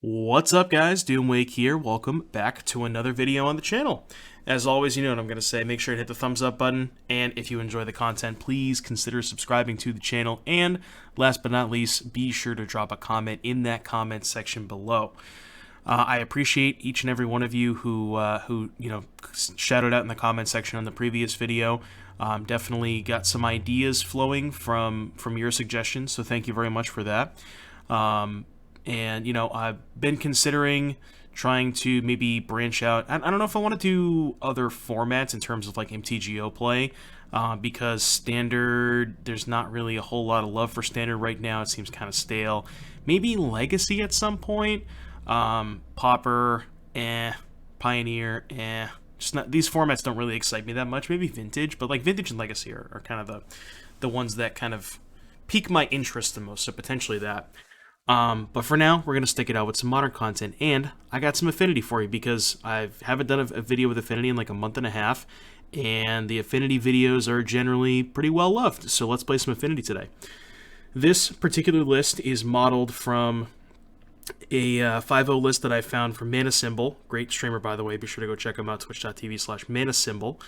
What's up, guys? Doomwake here. Welcome back to another video on the channel. As always, you know what I'm going to say. Make sure to hit the thumbs up button, and if you enjoy the content, please consider subscribing to the channel, and last but not least, be sure to drop a comment in that comment section below. I appreciate each and every one of you who shouted out in the comment section on the previous video. Definitely got some ideas flowing from your suggestions, so thank you very much for that. And, I've been considering trying to maybe branch out. I don't know if I want to do other formats in terms of like MTGO play, because Standard, there's not really a whole lot of love for Standard right now. It seems kind of stale. Maybe Legacy at some point. Pauper, Pioneer, Just not, these formats don't really excite me that much. Maybe Vintage, but like Vintage and Legacy are kind of the ones that kind of pique my interest the most, so potentially that. But for now, we're going to stick it out with some modern content, and I got some Affinity for you because I haven't done a video with Affinity in like a month and a half, and the Affinity videos are generally pretty well loved, so let's play some Affinity today. This particular list is modeled from a 5.0 list that I found from Mana Symbol. Great streamer, by the way. Be sure to go check them out, twitch.tv/Mana Symbol.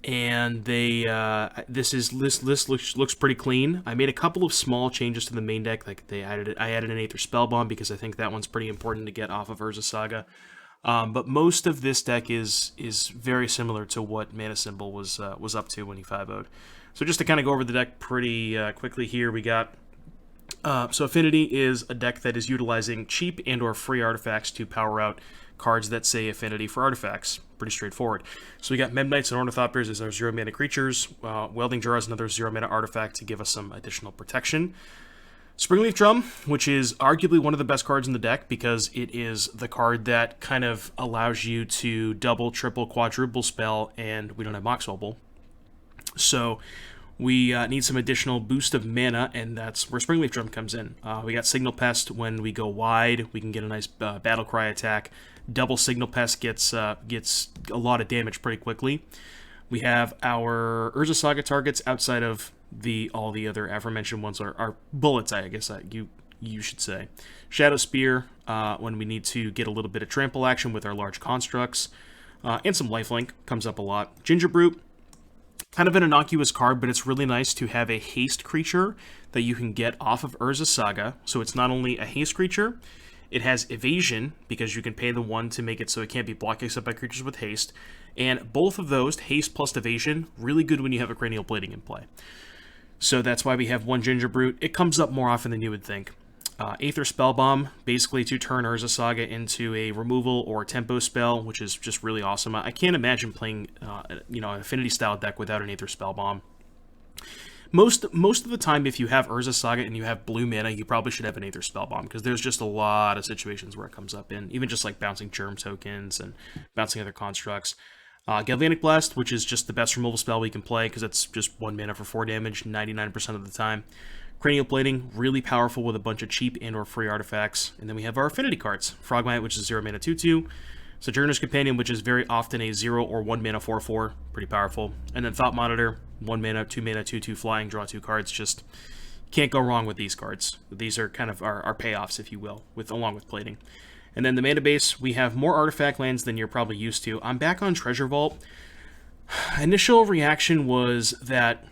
And this list looks pretty clean. I made a couple of small changes to the main deck, like I added an Aether Spellbomb because I think that one's pretty important to get off of Urza Saga. But most of this deck is very similar to what Mana Symbol was up to when he 5.0'd. So just to kind of go over the deck pretty quickly here, we got so Affinity is a deck that is utilizing cheap and or free artifacts to power out cards that say Affinity for artifacts. Pretty straightforward. So we got Memnites and Ornithopters as our 0-mana creatures. Welding Jar is another 0-mana artifact to give us some additional protection. Springleaf Drum, which is arguably one of the best cards in the deck because it is the card that kind of allows you to double, triple, quadruple spell, and we don't have Mox Opal. So we need some additional boost of mana, and that's where Springleaf Drum comes in. We got Signal Pest when we go wide. We can get a nice Battle Cry attack. Double Signal Pest gets a lot of damage pretty quickly. We have our Urza Saga targets outside of all the other aforementioned ones are bullets, I guess you should say. Shadow Spear when we need to get a little bit of trample action with our large constructs. And some lifelink comes up a lot. Ginger Brute, kind of an innocuous card, but it's really nice to have a haste creature that you can get off of Urza Saga. So it's not only a haste creature, it has evasion, because you can pay the 1 to make it so it can't be blocked except by creatures with haste. And both of those, haste plus evasion, really good when you have a Cranial Plating in play. So that's why we have one Ginger Brute. It comes up more often than you would think. Aether Spellbomb, basically to turn Urza Saga into a removal or tempo spell, which is just really awesome. I can't imagine playing an Affinity-style deck without an Aether Spellbomb. Most of the time, if you have Urza Saga and you have blue mana, you probably should have an Aether Spellbomb, because there's just a lot of situations where it comes up in, even just like bouncing Germ tokens and bouncing other constructs. Galvanic Blast, which is just the best removal spell we can play, because it's just 1 mana for 4 damage 99% of the time. Cranial Plating, really powerful with a bunch of cheap and or free artifacts. And then we have our Affinity cards. Frogmite, which is 0 mana 2/2. Sojourner's Companion, which is very often a 0 or 1 mana 4/4, pretty powerful. And then Thought Monitor, 1 mana, 2 mana, 2/2 flying, draw 2 cards. Just can't go wrong with these cards. These are kind of our payoffs, if you will, along with plating. And then the mana base, we have more artifact lands than you're probably used to. I'm back on Treasure Vault. Initial reaction was that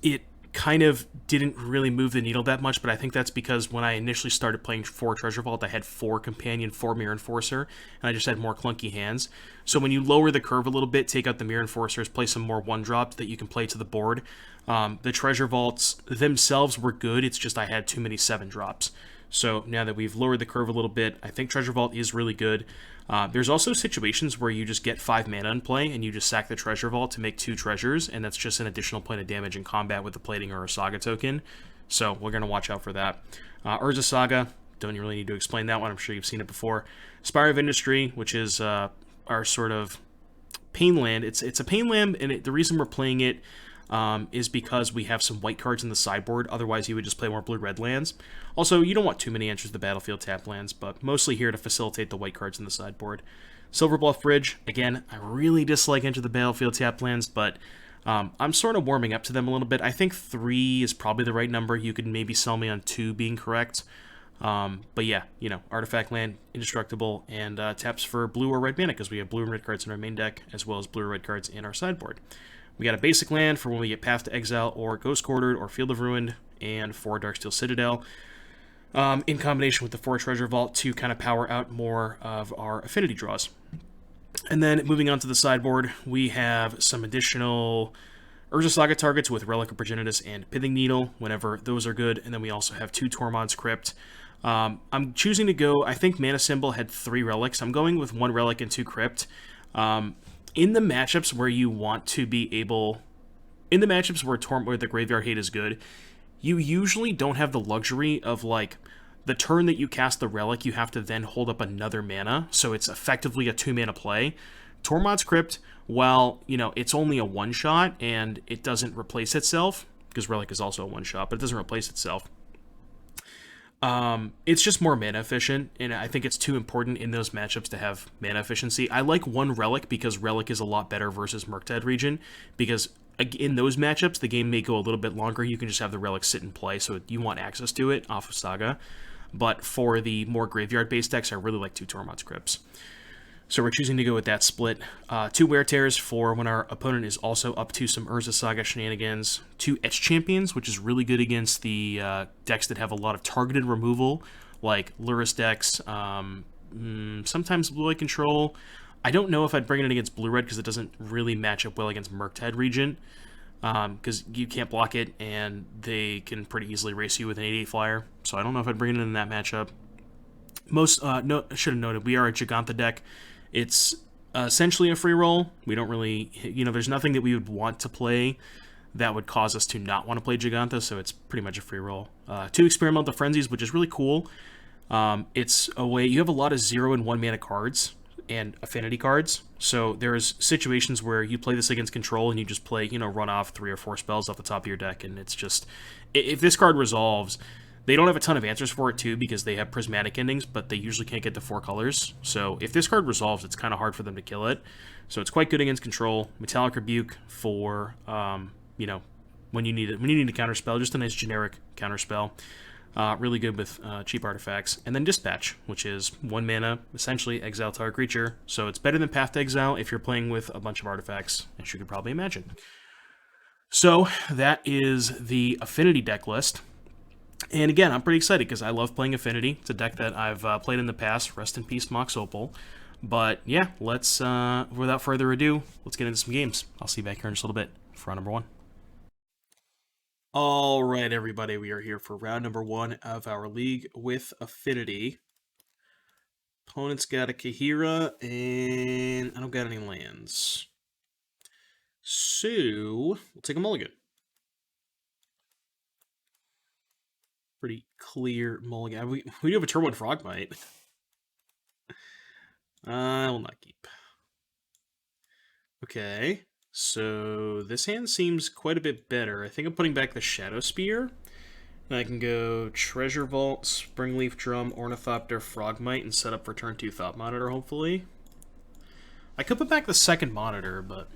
it kind of didn't really move the needle that much, but I think that's because when I initially started playing for Treasure Vault, I had 4 Companion, 4 Mirror Enforcer, and I just had more clunky hands. So when you lower the curve a little bit, take out the Mirror Enforcers, play some more 1-drops that you can play to the board. The Treasure Vaults themselves were good, it's just I had too many 7-drops. So now that we've lowered the curve a little bit, I think Treasure Vault is really good. There's also situations where you just get 5 mana in play, and you just sack the Treasure Vault to make 2 treasures, and that's just an additional point of damage in combat with a Plating or a Saga token. So we're going to watch out for that. Urza Saga, don't really need to explain that one, I'm sure you've seen it before. Spire of Industry, which is our sort of pain land. It's a pain land, and the reason we're playing it is because we have some white cards in the sideboard. Otherwise, you would just play more blue-red lands. Also, you don't want too many enters to the battlefield tap lands, but mostly here to facilitate the white cards in the sideboard. Silver Bluff Bridge, again, I really dislike enter the battlefield tap lands, but I'm sort of warming up to them a little bit. I think 3 is probably the right number. You could maybe sell me on 2 being correct. But yeah, you know, artifact land, indestructible, and taps for blue or red mana because we have blue and red cards in our main deck, as well as blue or red cards in our sideboard. We got a basic land for when we get Path to Exile or Ghost Quartered or Field of Ruin, and 4 Darksteel Citadel, in combination with the 4 Treasure Vault to kind of power out more of our affinity draws. And then moving on to the sideboard, we have some additional Urza Saga targets with Relic of Progenitus and Pithing Needle, whenever those are good. And then we also have 2 Tormod's Crypt. I'm choosing to go, I think Mana Symbol had 3 relics. I'm going with 1 relic and 2 Crypt. In the matchups where you want to be able... In the matchups where the Graveyard Hate is good, you usually don't have the luxury of, like, the turn that you cast the relic, you have to then hold up another mana, so it's effectively a 2-mana play. Tormod's Crypt, while, you know, it's only a one-shot, and it doesn't replace itself, because relic is also a one-shot, but it doesn't replace itself. It's just more mana efficient, and I think it's too important in those matchups to have mana efficiency. I like 1 relic, because relic is a lot better versus Murktide region, because in those matchups, the game may go a little bit longer. You can just have the relic sit and play, so you want access to it off of Saga. But for the more graveyard-based decks, I really like 2 Tormod's Crypts. So we're choosing to go with that split. 2 Wear Tears for when our opponent is also up to some Urza Saga shenanigans. 2 Etch Champions, which is really good against the decks that have a lot of targeted removal, like Lurrus decks, sometimes Blue-White Control. I don't know if I'd bring it against Blue-Red because it doesn't really match up well against Murktide Regent, because you can't block it, and they can pretty easily race you with an 8/8 flyer. So I don't know if I'd bring it in that matchup. No, I should have noted, we are a Giganta deck. It's essentially a free roll. We don't really, you know, there's nothing that we would want to play that would cause us to not want to play Giganta, so it's pretty much a free roll. 2 Experimental Frenzies, which is really cool. It's a way, you have a lot of 0 and 1 mana cards and affinity cards, so there's situations where you play this against control and you just play, you know, run off 3 or 4 spells off the top of your deck, and it's just, if this card resolves, they don't have a ton of answers for it too because they have prismatic endings, but they usually can't get to 4 colors, so if this card resolves, it's kind of hard for them to kill it, so it's quite good against control. Metallic Rebuke for, you know, when you need a counterspell, just a nice generic counterspell. Really good with cheap artifacts. And then Dispatch, which is 1 mana, essentially exile target creature. So it's better than Path to Exile if you're playing with a bunch of artifacts, as you could probably imagine. So that is the Affinity deck list. And again, I'm pretty excited because I love playing Affinity. It's a deck that I've played in the past. Rest in peace, Mox Opal. But yeah, let's, without further ado, let's get into some games. I'll see you back here in just a little bit for round number 1. All right, everybody, we are here for round number 1 of our league with Affinity. Opponent's got a Kahira, and I don't got any lands. So, we'll take a mulligan. Pretty clear mulligan. We do have a turn 1 Frogmite. I will not keep. Okay. So this hand seems quite a bit better. I think I'm putting back the Shadow Spear. And I can go Treasure Vault, Springleaf Drum, Ornithopter, Frogmite, and set up for turn 2 Thought Monitor, hopefully. I could put back the second Monitor, but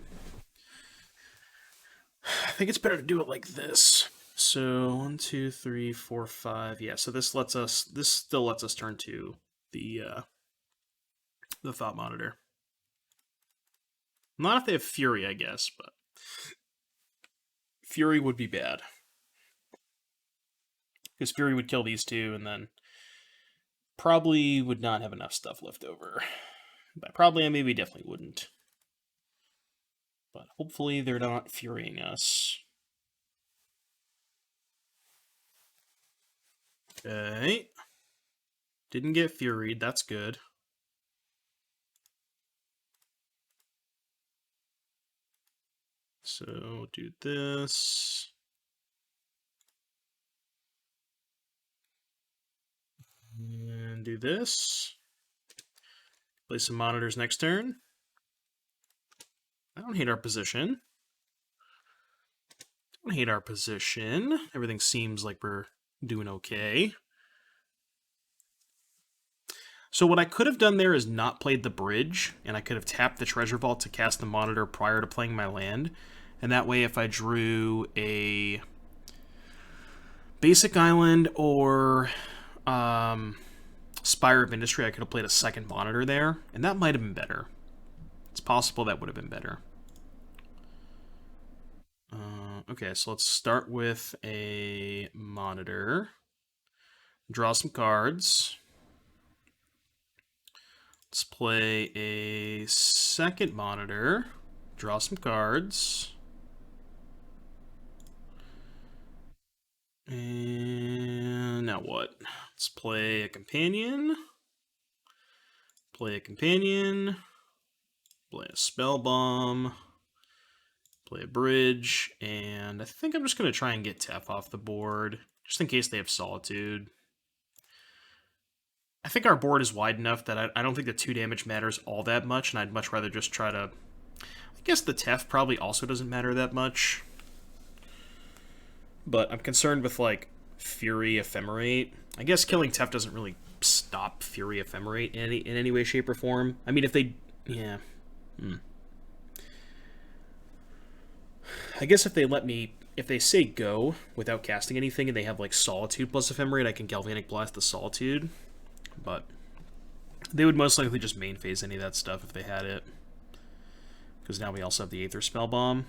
I think it's better to do it like this. So 1, 2, 3, 4, 5. Yeah, so this still lets us turn to the Thought Monitor. Not if they have Fury, I guess, but Fury would be bad. Because Fury would kill these 2, and then probably would not have enough stuff left over. By probably, I maybe definitely wouldn't. But hopefully they're not Furying us. Okay. Didn't get Furied, that's good. So do this. And do this. Play some monitors next turn. I don't hate our position. Don't hate our position. Everything seems like we're doing okay. So what I could have done there is not played the bridge, and I could have tapped the Treasure Vault to cast the monitor prior to playing my land. And that way, if I drew a basic island or Spire of Industry, I could have played a second monitor there, and that might have been better. It's possible that would have been better. Okay, so let's start with a monitor. Draw some cards. Let's play a second monitor. Draw some cards. And now what? Let's play a companion. Play a companion. Play a spell bomb. Play a bridge. And I think I'm just going to try and get Tef off the board, just in case they have Solitude. I think our board is wide enough that I don't think the 2 damage matters all that much, and I'd much rather just try to... I guess the Tef probably also doesn't matter that much. But I'm concerned with, like, Fury Ephemerate. I guess killing Tef doesn't really stop Fury Ephemerate in any way, shape, or form. I mean, if they... Yeah. I guess if they let me... If they say go without casting anything and they have, like, Solitude plus Ephemerate, I can Galvanic Blast the Solitude. But they would most likely just main phase any of that stuff if they had it. Because now we also have the Aether Spell Bomb.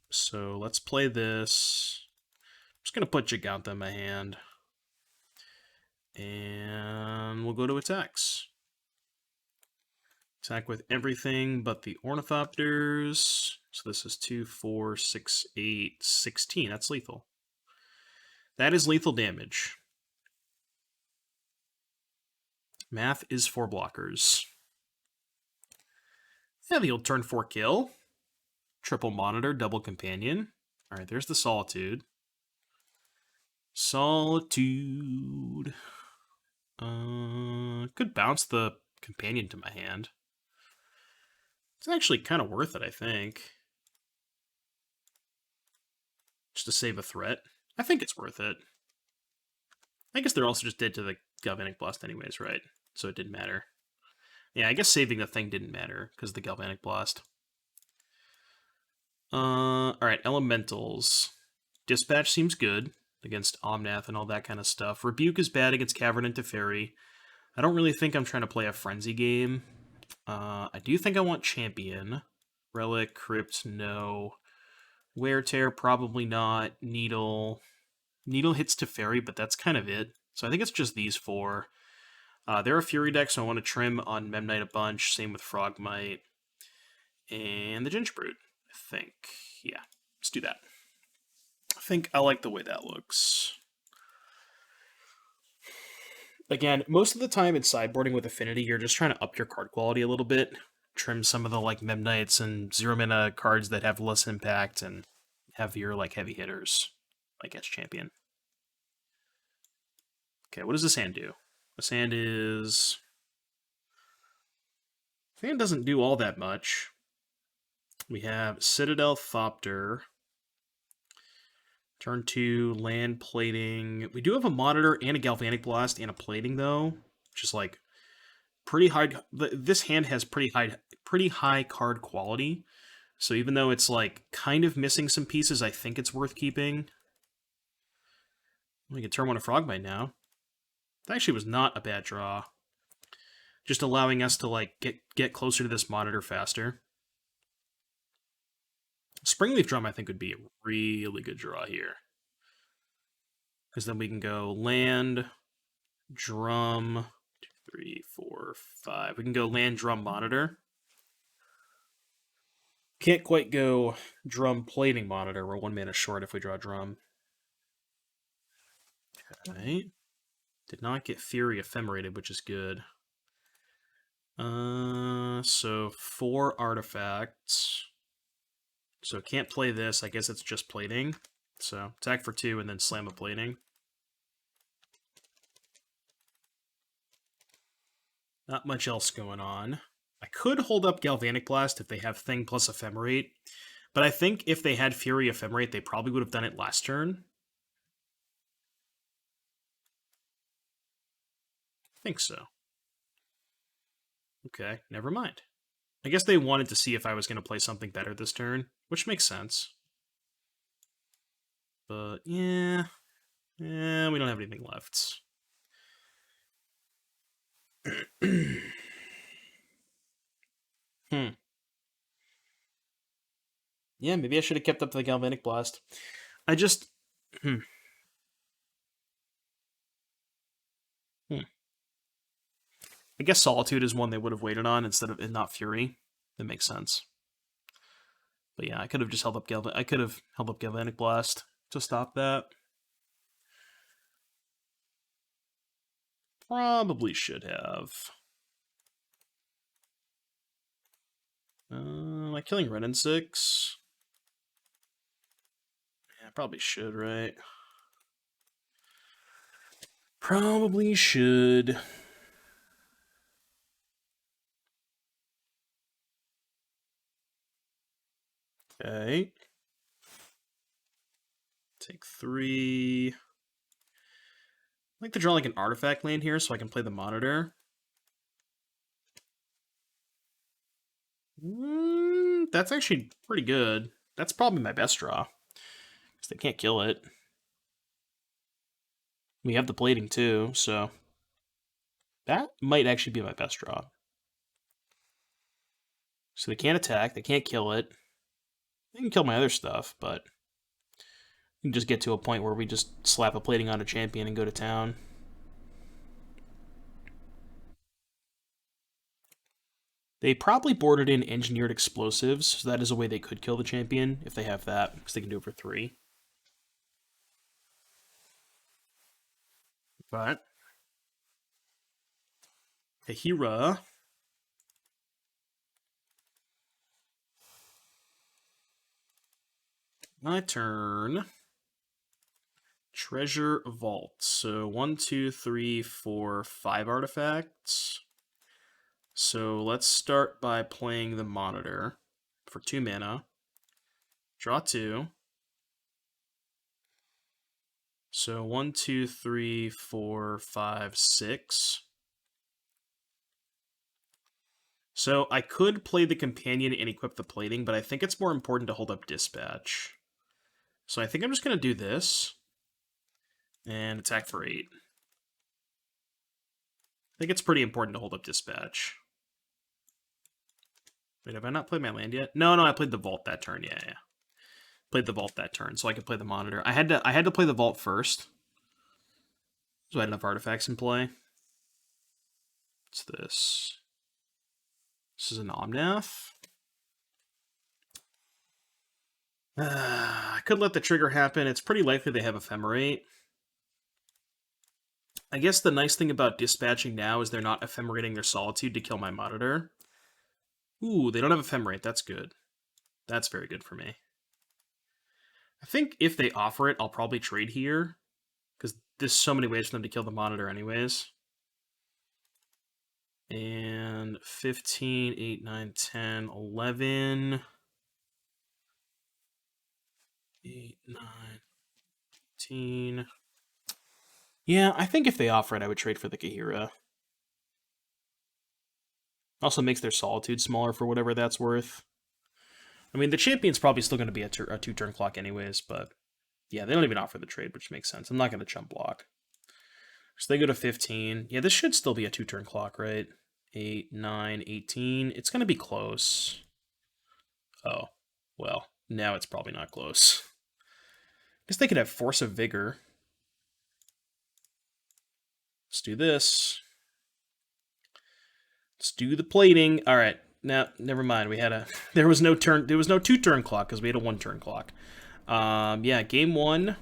So let's play this. I'm just going to put Giganta in my hand. And we'll go to attacks. Attack with everything but the Ornithopters. So this is 2, 4, 6, 8, 16. That's lethal. That is lethal damage. Math is 4 blockers. Yeah, the old turn 4 kill. Triple monitor, double companion. Alright, there's the Solitude. Solitude. Could bounce the companion to my hand. It's actually kind of worth it, I think. Just to save a threat. I think it's worth it. I guess they're also just dead to the Galvanic Blast anyways, right? So it didn't matter. Yeah, I guess saving the thing didn't matter because of the Galvanic Blast. Alright, Elementals. Dispatch seems good against Omnath and all that kind of stuff. Rebuke is bad against Cavern and Teferi. I don't really think I'm trying to play a Frenzy game. I do think I want Champion. Relic, Crypt, no. Wear Tear, probably not. Needle. Needle hits Teferi, but that's kind of it. So I think it's just these 4. They're a Fury deck, so I want to trim on Memnite a bunch. Same with Frogmite. And the Gingerbread, I think. Yeah, let's do that. I think I like the way that looks. Again, most of the time in sideboarding with Affinity, you're just trying to up your card quality a little bit. Trim some of the like Memnites and 0-mana cards that have less impact and have your like heavy hitters, like Etch Champion. Okay, what does this hand do? This hand is... This hand doesn't do all that much. We have Citadel Thopter. Turn 2, land plating. We do have a monitor and a Galvanic Blast and a plating, though. Which is like pretty high. This hand has pretty high card quality. So even though it's like kind of missing some pieces, I think it's worth keeping. We can turn 1 to Frogmite now. That actually was not a bad draw. Just allowing us to like get closer to this monitor faster. Springleaf Drum, I think, would be a really good draw here. Because then we can go land, drum, 2, 3, 4, 5. We can go land, drum, monitor. Can't quite go drum, plating, monitor. We're 1 mana short if we draw drum. Okay. Did not get Fury Ephemerated, which is good. So 4 artifacts. So can't play this. I guess it's just plating. So attack for 2 and then slam a plating. Not much else going on. I could hold up Galvanic Blast if they have Thing plus Ephemerate. But I think if they had Fury Ephemerate, they probably would have done it last turn. I think so. Okay, never mind. I guess they wanted to see if I was going to play something better this turn, which makes sense. But, yeah, we don't have anything left. Hmm. Yeah, maybe I should have kept up the Galvanic Blast. I just... Hmm. Hmm. I guess Solitude is one they would have waited on instead of and not Fury. That makes sense. But yeah, I could have just held up I could have held up Galvanic Blast to stop that. Probably should have. Am I killing Ren in 6? Yeah, probably should, right? Probably should. Okay. Take 3. I'd like to draw like an artifact land here so I can play the monitor. That's actually pretty good. That's probably my best draw. Because they can't kill it. We have the plating too, so that might actually be my best draw. So they can't attack, they can't kill it. They can kill my other stuff, but we can just get to a point where we just slap a plating on a champion and go to town. They probably boarded in engineered explosives, so that is a way they could kill the champion if they have that, because they can do it for 3. But Kahira. My turn. Treasure Vault. So 1, 2, 3, 4, 5 artifacts. So let's start by playing the Monitor for 2 mana. Draw 2. So 1, 2, 3, 4, 5, 6. So I could play the Companion and equip the plating, but I think it's more important to hold up Dispatch. So I think I'm just going to do this. And attack for 8. I think it's pretty important to hold up Dispatch. Wait, have I not played my land yet? No, I played the Vault that turn. Yeah. Played the Vault that turn, so I could play the Monitor. I had to play the Vault first. So I had enough artifacts in play. What's this? This is an Omnath. I could let the trigger happen. It's pretty likely they have Ephemerate. I guess the nice thing about dispatching now is they're not ephemerating their Solitude to kill my Monitor. Ooh, they don't have Ephemerate. That's good. That's very good for me. I think if they offer it, I'll probably trade here. Because there's so many ways for them to kill the Monitor anyways. And 15, 8, 9, 10, 11... 8, 9, 18... Yeah, I think if they offer it, I would trade for the Kahira. Also makes their Solitude smaller for whatever that's worth. I mean, the champion's probably still going to be a 2-turn clock anyways, but yeah, they don't even offer the trade, which makes sense. I'm not going to chump block. So they go to 15. Yeah, this should still be a 2-turn clock, right? 8, 9, 18. It's going to be close. Oh, well, now it's probably not close. I guess they could have Force of Vigor. Let's do this. Let's do the plating. All right. Now, never mind. We had a there was no 2-turn clock because we had a 1-turn clock. Yeah, game 1,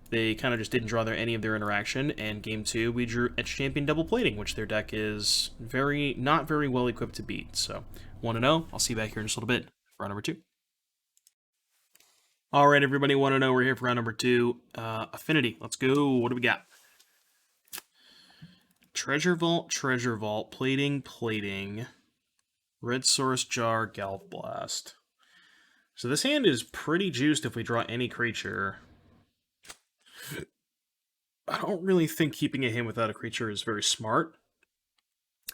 they kind of just didn't draw any of their interaction, and game 2, we drew Etch Champion double plating, which their deck is not very well equipped to beat. So 1-0. I'll see you back here in just a little bit for round number 2. All right, everybody, 1-0. We're here for round number 2. Affinity. Let's go. What do we got? Treasure Vault, plating. Red Source Jar, Galv Blast. So this hand is pretty juiced if we draw any creature. I don't really think keeping a hand without a creature is very smart.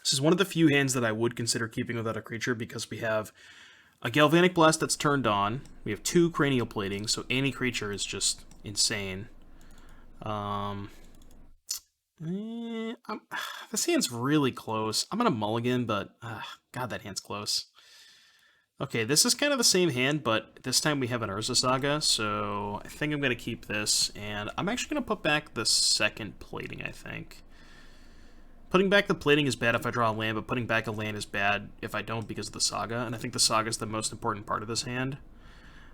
This is one of the few hands that I would consider keeping without a creature because we have a Galvanic Blast that's turned on. We have 2 Cranial Plating, so any creature is just insane. This hand's really close. I'm gonna mulligan, but God, that hand's close. Okay, this is kind of the same hand, but this time we have an Urza Saga, so I think I'm gonna keep this, and I'm actually gonna put back the second plating, I think. Putting back the plating is bad if I draw a land, but putting back a land is bad if I don't because of the Saga, and I think the Saga is the most important part of this hand.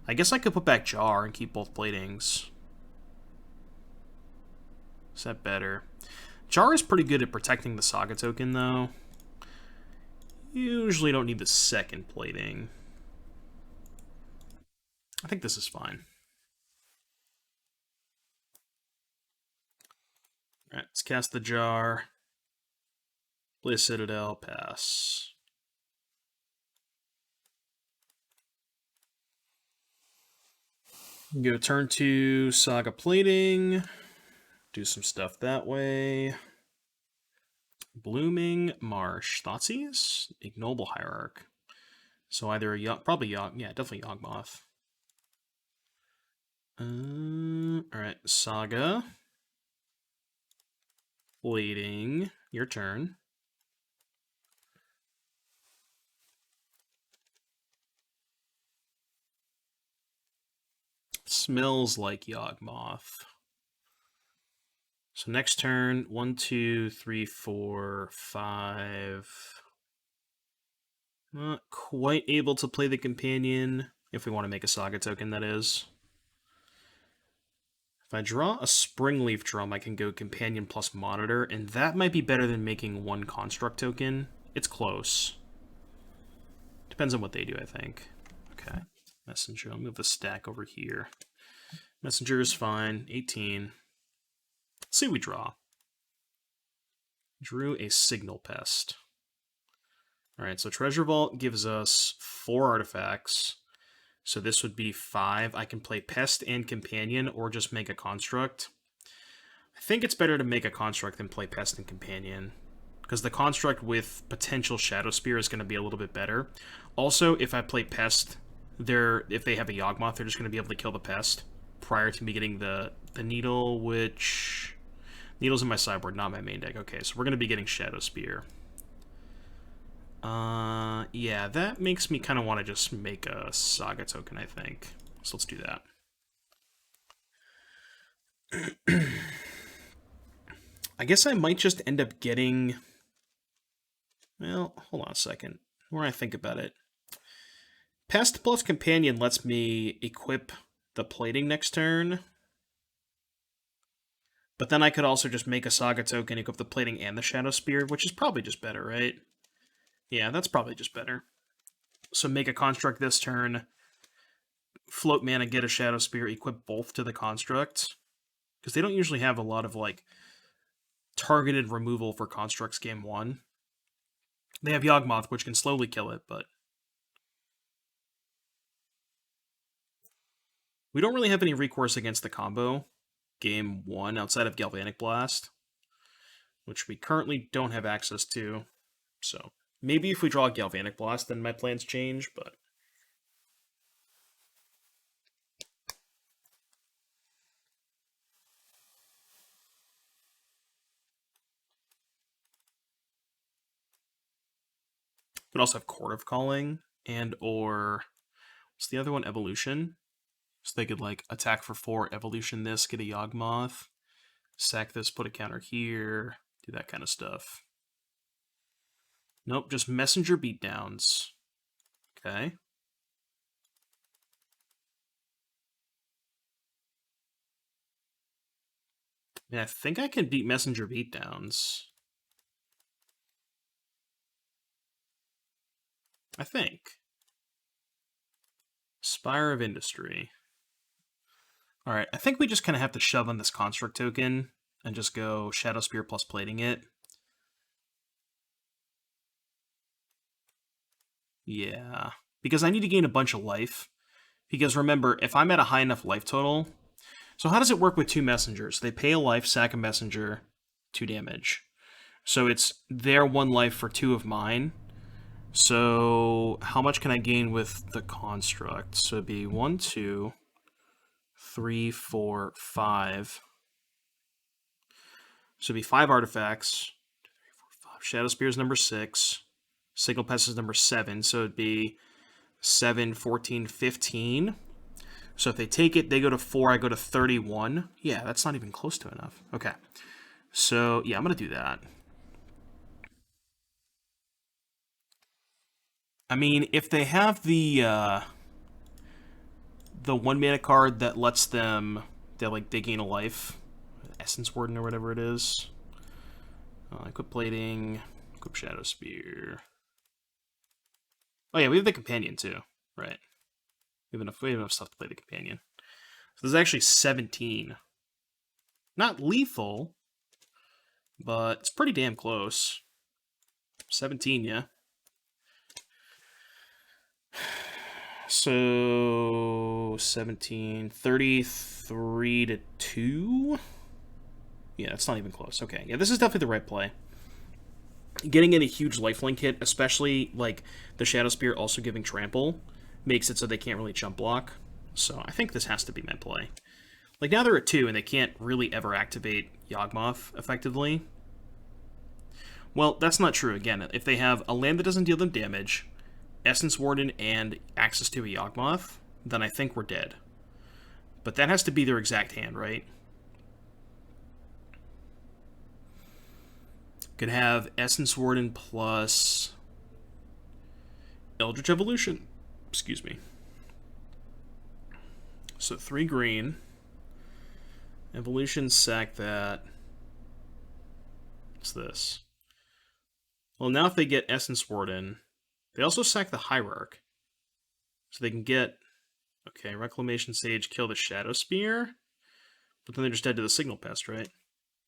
I guess I could put back Jar and keep both platings. Is that better? Jar is pretty good at protecting the Saga token, though. Usually don't need the second plating. I think this is fine. Alright, let's cast the Jar. Play a Citadel, pass. Go turn 2, Saga Plating. Do some stuff that way. Blooming Marsh. Thoughtseize? Ignoble Hierarch. So either a probably Yawg, yeah, definitely Yawgmoth. Alright, Saga. Plating. Your turn. Smells like Yawgmoth. So next turn, 1, 2, 3, 4, 5. Not quite able to play the companion, if we want to make a Saga token, that is. If I draw a Springleaf Drum, I can go Companion plus Monitor, and that might be better than making one Construct token. It's close. Depends on what they do, I think. Okay. Messenger. I'll move the stack over here. Messenger is fine. 18. Let's see what we draw. Drew a Signal Pest. Alright, so Treasure Vault gives us 4 artifacts. So this would be 5. I can play Pest and Companion, or just make a Construct. I think it's better to make a Construct than play Pest and Companion, because the Construct with potential Shadow Spear is going to be a little bit better. Also, if I play Pest, if they have a Yawgmoth, they're just going to be able to kill the Pest prior to me getting the Needle, which... Needle's in my sideboard, not my main deck. Okay, so we're going to be getting Shadow Spear. Yeah, that makes me kind of want to just make a Saga token, I think. So let's do that. I guess I might just end up getting... Well, hold on a second. Where I think about it. Pest plus Companion lets me equip the plating next turn. But then I could also just make a Saga token, equip the plating and the Shadow Spear, which is probably just better, right? Yeah, that's probably just better. So make a Construct this turn, float mana, get a Shadow Spear, equip both to the Construct. Because they don't usually have a lot of, like, targeted removal for Constructs game 1. They have Yawgmoth, which can slowly kill it, but... We don't really have any recourse against the combo game 1 outside of Galvanic Blast, which we currently don't have access to. So maybe if we draw a Galvanic Blast, then my plans change, but... We could also have Court of Calling, and or... What's the other one? Evolution. So they could, like, attack for 4, evolution this, get a Yawgmoth, sack this, put a counter here, do that kind of stuff. Nope, just Messenger beatdowns. Okay. I think I can beat Messenger beatdowns. I think. Spire of Industry. Alright, I think we just kind of have to shove on this Construct token and just go Shadow Spear plus plating it. Yeah, because I need to gain a bunch of life. Because remember, if I'm at a high enough life total... So how does it work with 2 messengers? They pay a life, sack a messenger, 2 damage. So it's their 1 life for 2 of mine. So how much can I gain with the Construct? So it'd be 1, 2, 3, 4, 5. So it'd be 5 artifacts. 2, 3, 4, 5. Shadow Spear is number 6. Signal Pest is number 7. So it'd be 7, 14, 15. So if they take it, they go to 4, I go to 31. Yeah, that's not even close to enough. Okay. So, yeah, I'm going to do that. I mean, if they have the 1 mana card that lets them, they gain a life, Essence Warden or whatever it is. Equip Plating, equip Shadow Spear. Oh yeah, we have the Companion too, right? We have enough stuff to play the Companion. So there's actually 17. Not lethal, but it's pretty damn close. 17, yeah. So 17, 33 to 2. Yeah, it's not even close. Okay, yeah, this is definitely the right play. Getting in a huge lifelink hit, especially like the Shadow Spear also giving trample, makes it so they can't really jump block. So I think this has to be my play. Like now they're at 2 and they can't really ever activate Yawgmoth effectively. Well, that's not true. Again, if they have a land that doesn't deal them damage, Essence Warden, and access to a Yawgmoth, then I think we're dead. But that has to be their exact hand, right? Could have Essence Warden plus Eldritch Evolution. Excuse me. So 3 green. Evolution, sack that. What's this? Well, now if they get Essence Warden, they also sack the Hierarch. So they can get, okay, Reclamation Sage, kill the Shadow Spear. But then they're just dead to the Signal Pest, right?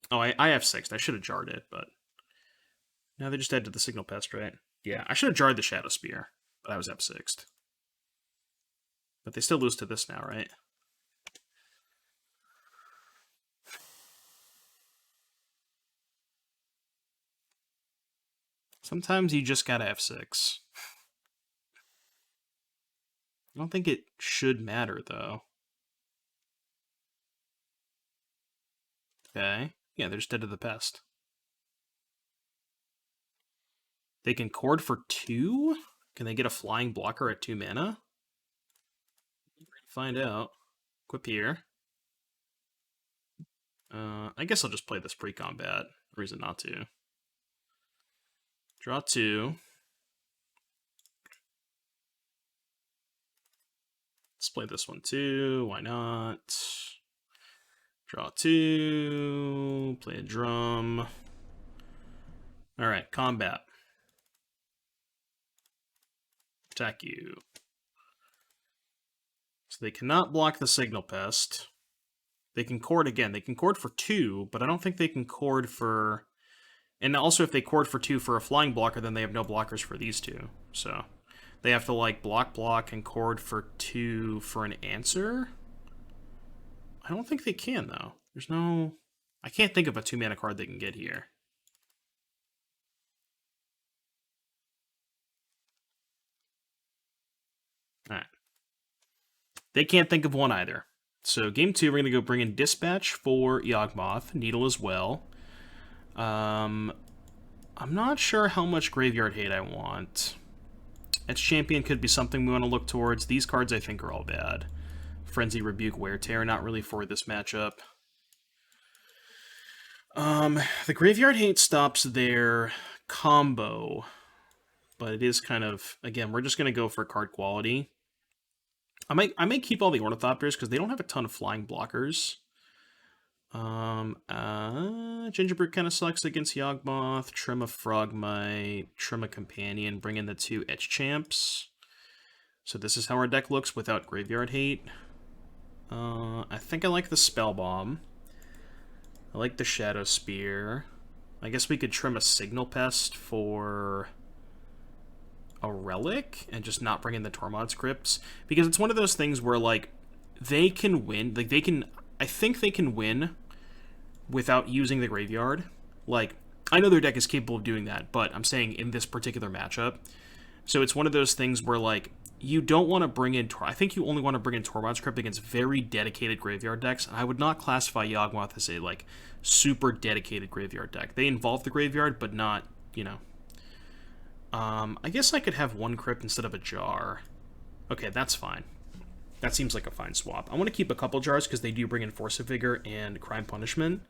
Oh, I have 6. I should have jarred it, but now they're just dead to the Signal Pest, right? Yeah, I should have jarred the Shadow Spear, but I was F6'd. But they still lose to this now, right? Sometimes you just gotta F6. I don't think it should matter, though. Okay. Yeah, they're just dead to the pest. They can cord for 2? Can they get a flying blocker at 2 mana? Find out. Equip here. I guess I'll just play this pre-combat. Reason not to. Draw 2. Let's play this one too. Why not? Draw 2. Play a drum. Alright, combat. Attack you. So they cannot block the Signal Pest. They can cord again. They can cord for 2, but I don't think they can cord for... And also if they cord for 2 for a flying blocker, then they have no blockers for these two. So they have to like block, and cord for 2 for an answer? I don't think they can, though. There's no... I can't think of a 2-mana card they can get here. Alright. They can't think of one either. So game 2, we're going to go bring in Dispatch for Yawgmoth, Needle as well. I'm not sure how much Graveyard Hate I want. Edge Champion could be something we want to look towards. These cards I think are all bad. Frenzy, Rebuke, Wear Tear, not really for this matchup. The Graveyard Hate stops their combo, but it is kind of, again, we're just going to go for card quality. I might keep all the Ornithopters because they don't have a ton of flying blockers. Gingerbrute kind of sucks against Yawgmoth. Trim a Frogmite, trim a Companion, bring in the 2 Etch Champs. So this is how our deck looks without Graveyard Hate. I think I like the Spell Bomb. I like the Shadow Spear. I guess we could trim a Signal Pest for a Relic and just not bring in the Tormod's Crypts, because it's one of those things where like they can win, like I think they can win without using the graveyard. Like I know their deck is capable of doing that, but I'm saying in this particular matchup. So it's one of those things where like you don't want to bring in... I think you only want to bring in Tormod's Crypt against very dedicated graveyard decks, and I would not classify Yawgmoth as a, like, super dedicated graveyard deck. They involve the graveyard, but not, you know... I guess I could have one Crypt instead of a jar. Okay, that's fine. That seems like a fine swap. I want to keep a couple jars because they do bring in Force of Vigor and Crime Punishment.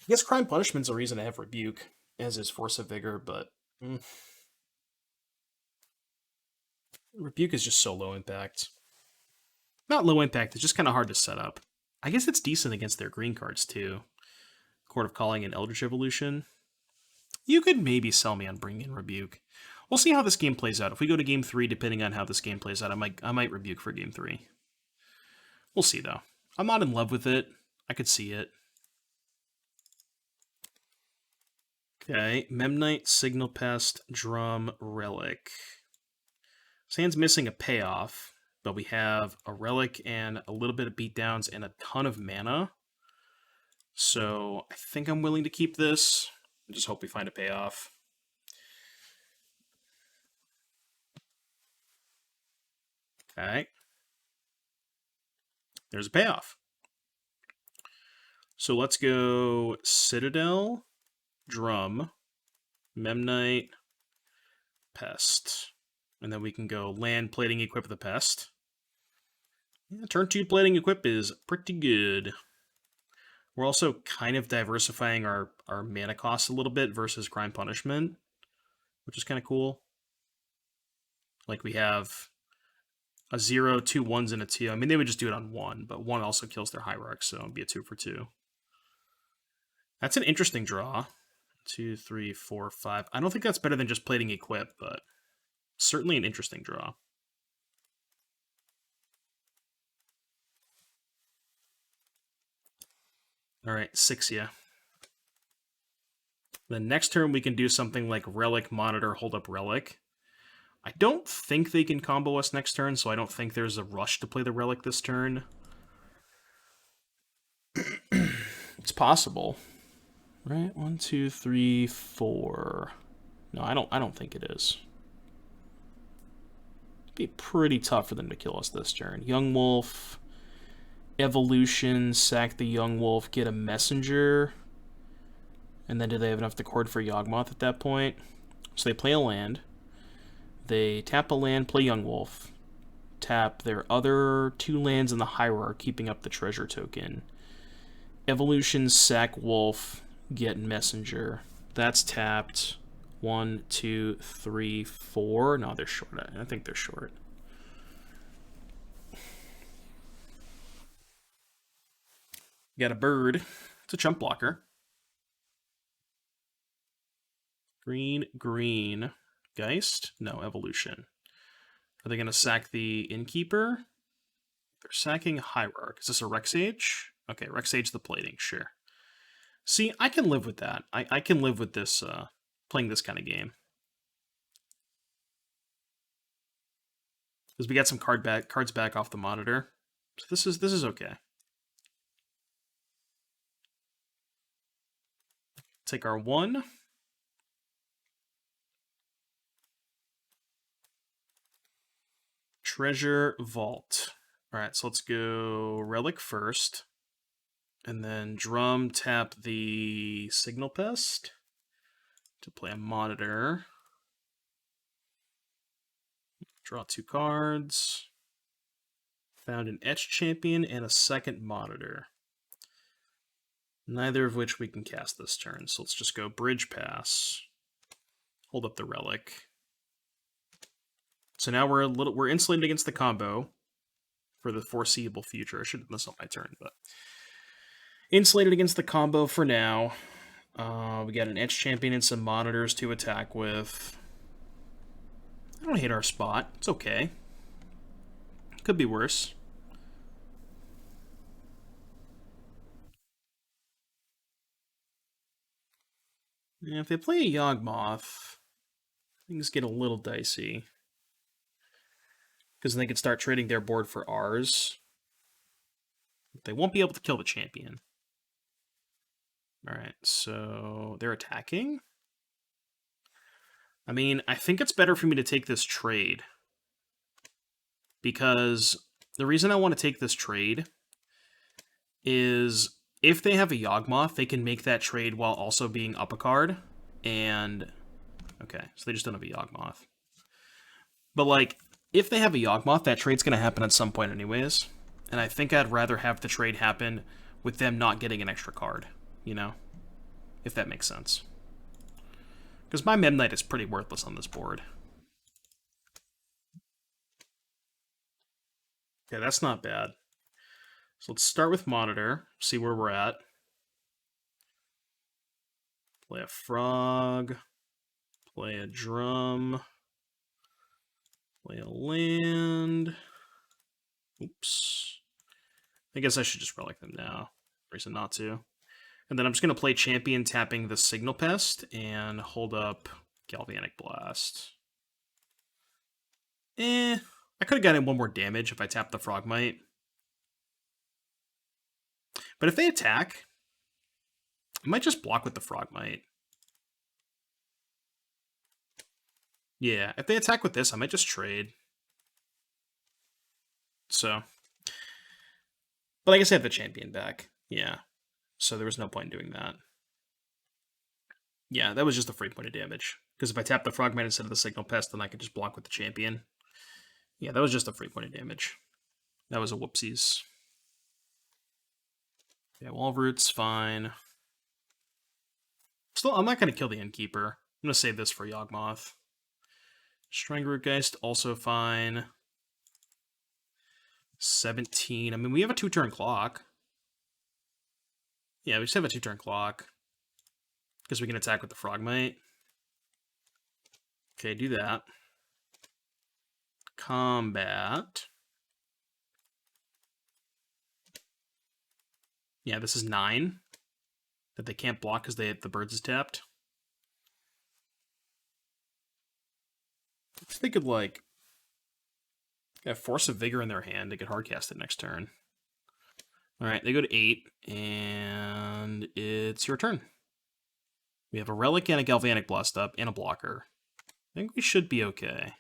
I guess Crime Punishment's a reason to have Rebuke, as is Force of Vigor, but... Rebuke is just so low impact. Not low impact, it's just kind of hard to set up. I guess it's decent against their green cards, too. Court of Calling and Eldritch Evolution. You could maybe sell me on bringing in Rebuke. We'll see how this game plays out. If we go to Game 3, depending on how this game plays out, I might Rebuke for Game 3. We'll see, though. I'm not in love with it. I could see it. Okay, Memnite, Signal Pest, Drum, Relic. Sand's missing a payoff, but we have a Relic and a little bit of beatdowns and a ton of mana. So I think I'm willing to keep this. I just hope we find a payoff. Okay. There's a payoff. So let's go Citadel, Drum, Memnite, Pest. And then we can go Land, Plating, Equip the Pest. Yeah, turn 2 Plating, Equip is pretty good. We're also kind of diversifying our mana costs a little bit versus Crime Punishment, which is kind of cool. Like we have a 0, 2 1s, and a 2. I mean, they would just do it on 1, but 1 also kills their Hierarch, so it'd be a 2 for 2. That's an interesting draw. 2, 3, 4, 5. I don't think that's better than just Plating Equip, but certainly an interesting draw. All right, 6 ya. The next turn we can do something like Relic, Monitor, Hold Up Relic. I don't think they can combo us next turn, so I don't think there's a rush to play the Relic this turn. It's possible. Right? 1, 2, 3, 4. No, I don't think it is. It'd be pretty tough for them to kill us this turn. Young Wolf, Evolution, sack the Young Wolf, get a Messenger. And then do they have enough to cord for Yawgmoth at that point? So they play a land. They tap a land, play Young Wolf. Tap their other 2 lands in the Hierarch, keeping up the treasure token. Evolution, sack Wolf, get Messenger. That's tapped. 1, 2, 3, 4. No, they're short. I think they're short. Got a bird. It's a chump blocker. Green, green. Geist? No, Evolution. Are they going to sack the Innkeeper? They're sacking Hierarch. Is this a Rexage? Okay, Rexage the Plating, sure. See, I can live with that. I can live with this, playing this kind of game. Because we got some cards back off the monitor. So this is okay. Take our 1. Treasure Vault. Alright, so let's go Relic first. And then Drum, tap the Signal Pest to play a Monitor. Draw 2 cards. Found an Etched Champion and a second Monitor. Neither of which we can cast this turn. So let's just go Bridge Pass. Hold up the Relic. So now we're insulated against the combo for the foreseeable future. I should have done this on my turn, but insulated against the combo for now. We got an Etched Champion and some Monitors to attack with. I don't hate our spot. It's okay. Could be worse. And if they play a Yawgmoth, things get a little dicey. Because then they could start trading their board for ours. They won't be able to kill the champion. Alright, so they're attacking. I mean, I think it's better for me to take this trade. Because the reason I want to take this trade is if they have a Yawgmoth, they can make that trade while also being up a card. And, okay, so they just don't have a Yawgmoth. But, like, if they have a Yawgmoth, that trade's going to happen at some point anyways. And I think I'd rather have the trade happen with them not getting an extra card, you know? If that makes sense. Because my Mem Knight is pretty worthless on this board. Okay, that's not bad. So let's start with Monitor, see where we're at. Play a Frog. Play a Drum. Play a Land. Oops. I guess I should just relic them now. Reason not to. And then I'm just going to play Champion tapping the Signal Pest and hold up Galvanic Blast. I could have gotten one more damage if I tapped the Frogmite. But if they attack, I might just block with the Frogmite. Yeah, if they attack with this, I might just trade. So. But I guess I have the Champion back. Yeah. So there was no point in doing that. Yeah, that was just a free point of damage. Because if I tap the Frogmite instead of the Signal Pest, then I could just block with the Champion. Yeah, that was just a free point of damage. That was a whoopsies. Yeah, Wall Root's fine. Still, I'm not going to kill the Innkeeper. I'm going to save this for Yawgmoth. Stranglerootgeist, also fine. 17. I mean, we have a 2-turn clock. Yeah, we just have a 2-turn clock. Because we can attack with the Frogmite. Okay, do that. Combat. Yeah, this is 9. That they can't block because the Birds is tapped. If they could, like, have Force of Vigor in their hand, they could hardcast it next turn. Alright, they go to 8, and it's your turn. We have a Relic and a Galvanic Blast up, and a blocker. I think we should be okay.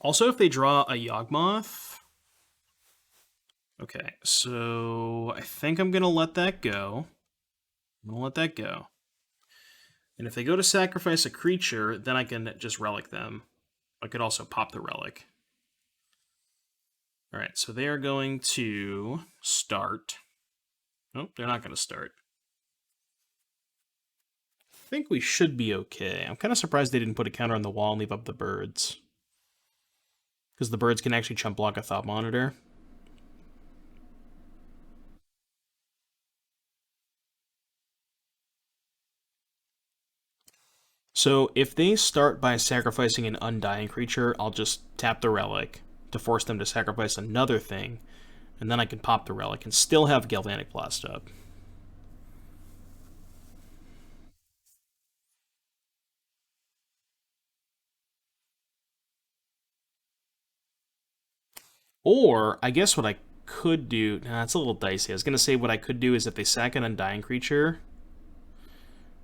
Also, if they draw a Yawgmoth... Okay, so I think I'm going to let that go. And if they go to sacrifice a creature, then I can just Relic them. I could also pop the Relic. Alright, so they are going to start. Nope, they're not going to start. I think we should be okay. I'm kind of surprised they didn't put a counter on the wall and leave up the Birds. Because the Birds can actually chump block a Thought Monitor. So if they start by sacrificing an Undying creature, I'll just tap the Relic to force them to sacrifice another thing, and then I can pop the Relic and still have Galvanic Blast up. Or, I guess what I could do... Nah, it's a little dicey. I was going to say what I could do is if they sack an Undying creature...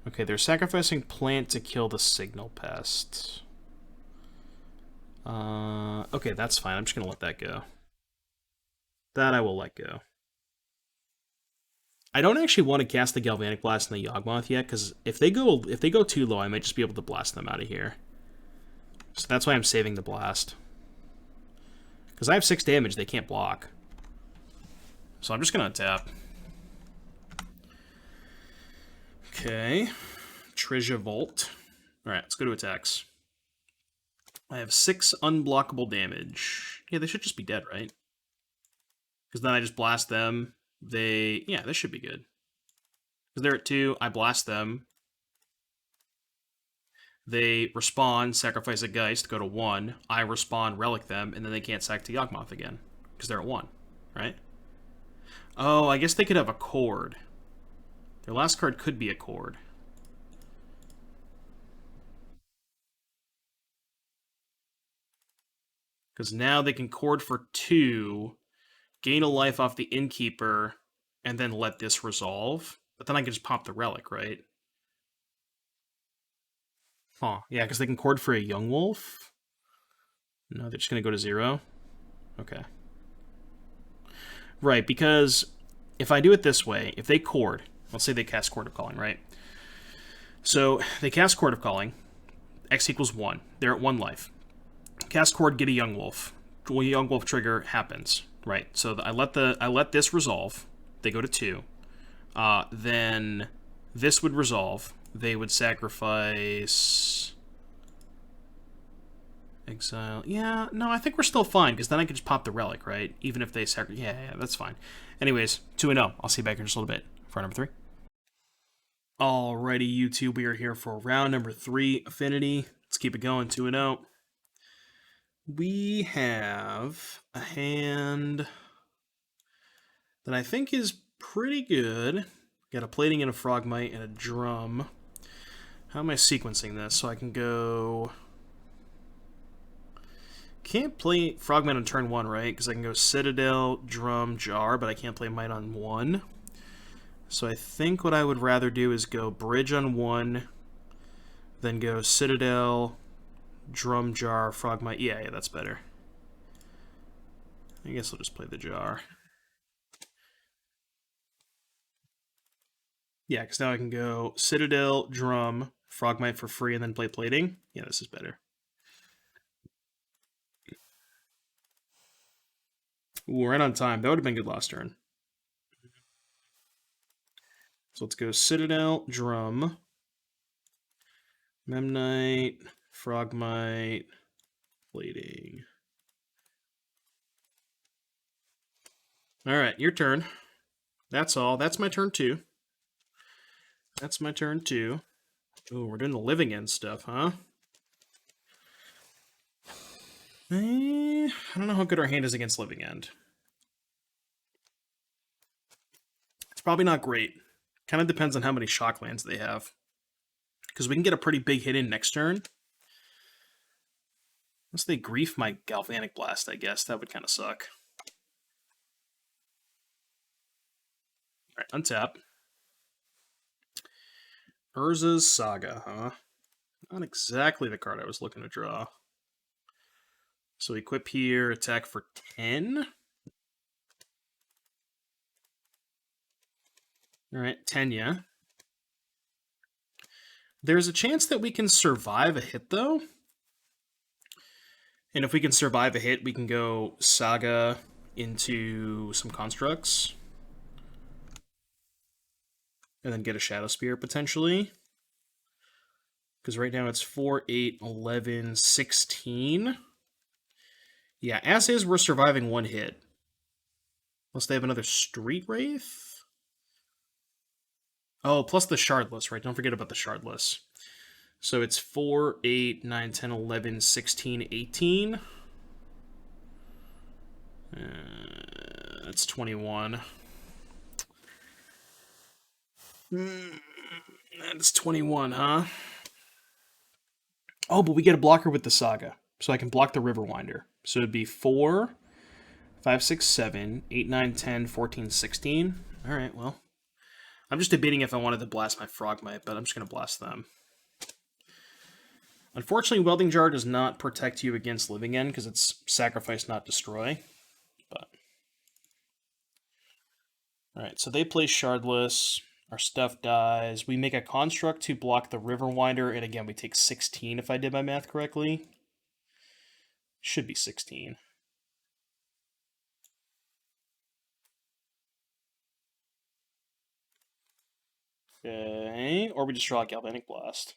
Okay, they're sacrificing Plant to kill the Signal Pest. Okay, that's fine. I'm just going to let that go. That I will let go. I don't actually want to cast the Galvanic Blast and the Yawgmoth yet, because if they go too low, I might just be able to blast them out of here. So that's why I'm saving the blast. Because I have 6 damage, they can't block. So I'm just going to tap. Okay. Treasure Vault. Alright, let's go to attacks. I have 6 unblockable damage. Yeah, they should just be dead, right? Because then I just blast them. Yeah, this should be good. Because they're at 2, I blast them. They respawn, sacrifice a Geist, go to 1. I respawn, relic them, and then they can't sack to Yawgmoth again. Because they're at 1, right? Oh, I guess they could have a Chord. Their last card could be a Chord. Because now they can cord for 2, gain a life off the Innkeeper, and then let this resolve. But then I can just pop the Relic, right? Huh. Yeah, because they can cord for a Young Wolf. No, they're just going to go to 0. Okay. Right, because if I do it this way, if they cord, let's say they cast Chord of Calling, right? So they cast Chord of Calling, X equals 1. They're at 1 life. Cast Chord, get a Young Wolf. Young Wolf trigger happens, right? So I let this resolve. They go to 2. Then this would resolve. They would sacrifice exile. Yeah, no, I think we're still fine because then I can just pop the Relic, right? Even if they sacrifice. Yeah, that's fine. Anyways, 2-0. I'll see you back in just a little bit for number 3. Alrighty, YouTube, we are here for round number 3, Affinity. Let's keep it going, 2-0. We have a hand that I think is pretty good. Got a Plating and a Frogmite and a Drum. How am I sequencing this? So I can go... Can't play Frogmite on turn 1, right? Because I can go Citadel, Drum, Jar, but I can't play Might on 1. So I think what I would rather do is go Bridge on 1, then go Citadel, Drum, Jar, Frogmite. Yeah, that's better. I guess I'll just play the Jar. Yeah, because now I can go Citadel, Drum, Frogmite for free, and then play Plating. Yeah, this is better. Ooh, right on time. That would have been good last turn. So let's go Citadel, Drum, Memnite, Frogmite, Plating. Alright, your turn. That's all. That's my turn 2. That's my turn 2. Ooh, we're doing the living end stuff, huh? I don't know how good our hand is against living end. It's probably not great. Kind of depends on how many shock lands they have. Because we can get a pretty big hit in next turn. Unless they grief my Galvanic Blast, I guess. That would kind of suck. Alright, untap. Urza's Saga, huh? Not exactly the card I was looking to draw. So equip here, attack for 10. Alright, 10, yeah. There's a chance that we can survive a hit, though. And if we can survive a hit, we can go Saga into some constructs. And then get a Shadow Spear, potentially. Because right now it's 4, 8, 11, 16. Yeah, as is, we're surviving 1 hit. Unless they have another Street Wraith? Oh, plus the Shardless, right? Don't forget about the Shardless. So it's 4, 8, 9, 10, 11, 16, 18. That's 21. That's 21, huh? Oh, but we get a blocker with the Saga. So I can block the Riverwinder. So it'd be 4, 5, 6, 7, 8, 9, 10, 14, 16. Alright, well. I'm just debating if I wanted to blast my Frogmite, but I'm just going to blast them. Unfortunately, Welding Jar does not protect you against Living End because it's Sacrifice, not Destroy. But alright, so they play Shardless. Our stuff dies. We make a construct to block the Riverwinder, and again, we take 16 if I did my math correctly. Should be 16. Okay, or we just draw a Galvanic Blast.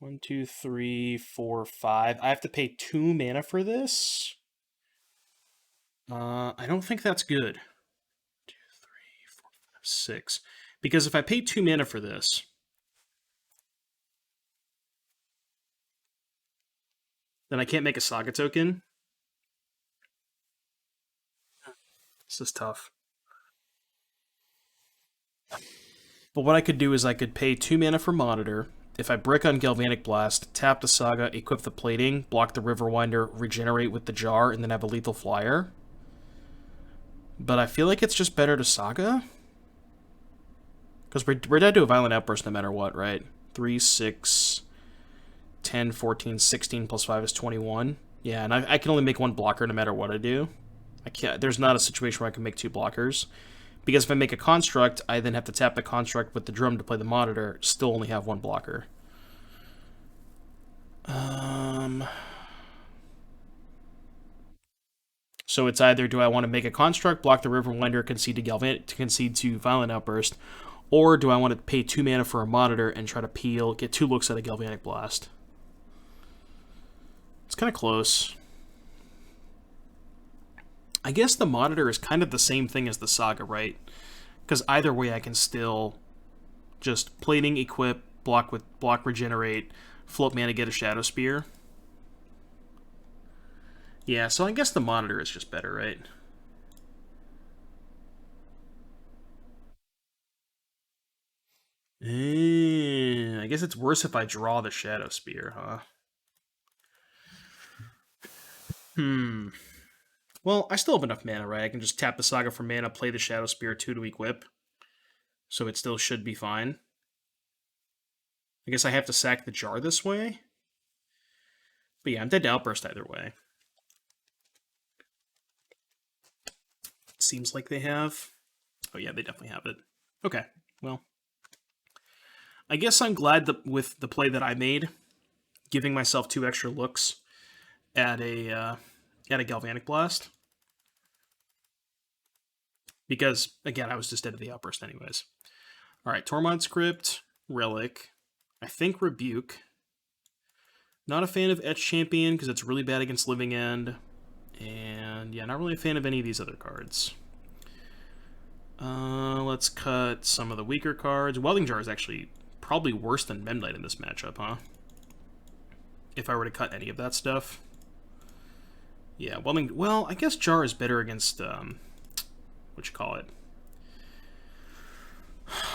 1, 2, 3, 4, 5. I have to pay 2 mana for this? I don't think that's good. 2, 3, 4, 5, 6. Because if I pay 2 mana for this, then I can't make a Saga token. This is tough. But what I could do is I could pay 2 mana for Monitor, if I brick on Galvanic Blast, tap the Saga, equip the Plating, block the Riverwinder, regenerate with the Jar, and then have a lethal flyer. But I feel like it's just better to Saga. Because we're dead to a Violent Outburst no matter what, right? 3, 6, 10, 14, 16 plus 5 is 21. Yeah, and I can only make one blocker no matter what I do. I can't. There's not a situation where I can make 2 blockers. Because if I make a construct, I then have to tap the construct with the drum to play the monitor, still only have 1 blocker. So it's either do I want to make a construct, block the Riverwinder, concede to Violent Outburst, or do I want to pay 2 mana for a monitor and try to get 2 looks at a Galvanic Blast? It's kind of close. I guess the monitor is kind of the same thing as the Saga, right? Because either way I can still just plating, equip, block regenerate, float mana, get a Shadow Spear. Yeah, so I guess the monitor is just better, right? I guess it's worse if I draw the Shadow Spear, huh? Well, I still have enough mana, right? I can just tap the Saga for mana, play the Shadow Spear 2 to equip. So it still should be fine. I guess I have to sack the Jar this way. But yeah, I'm dead to Outburst either way. Seems like they have. Oh yeah, they definitely have it. Okay, well. I guess I'm glad that with the play that I made, giving myself 2 extra looks at a Galvanic Blast. Because, again, I was just dead to the Outburst anyways. Alright, Tormod Script, Relic, I think Rebuke. Not a fan of Etch Champion because it's really bad against Living End. And yeah, not really a fan of any of these other cards. Let's cut some of the weaker cards. Welding Jar is actually probably worse than Memnite in this matchup, huh? If I were to cut any of that stuff. Yeah, Welding... Well, I guess Jar is better against... what you call it?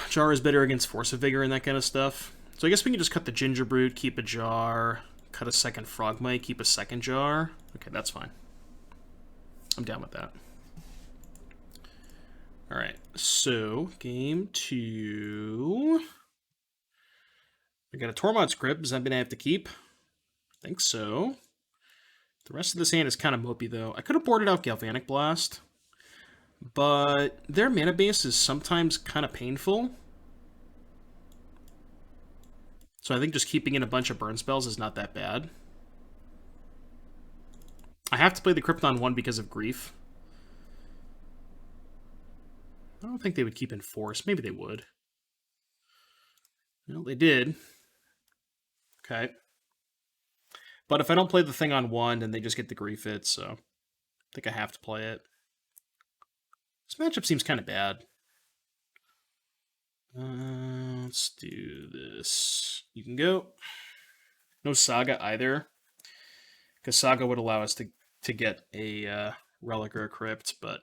Jar is better against Force of Vigor and that kind of stuff. So I guess we can just cut the Ginger Brute, keep a Jar, cut a second Frogmite, keep a second Jar. Okay, that's fine. I'm down with that. Alright, so game 2. I got a Tormod Script. Does that mean I have to keep? I think so. The rest of this hand is kind of mopey, though. I could have boarded out Galvanic Blast, but their mana base is sometimes kind of painful. So I think just keeping in a bunch of burn spells is not that bad. I have to play the Krypton 1 because of Grief. I don't think they would keep Enforce. Maybe they would. Well, they did. Okay. But if I don't play the thing on 1, then they just get the Grief hit, so I think I have to play it. This matchup seems kind of bad. Let's do this. You can go. No Saga either. Because Saga would allow us to get a Relic or a Crypt, but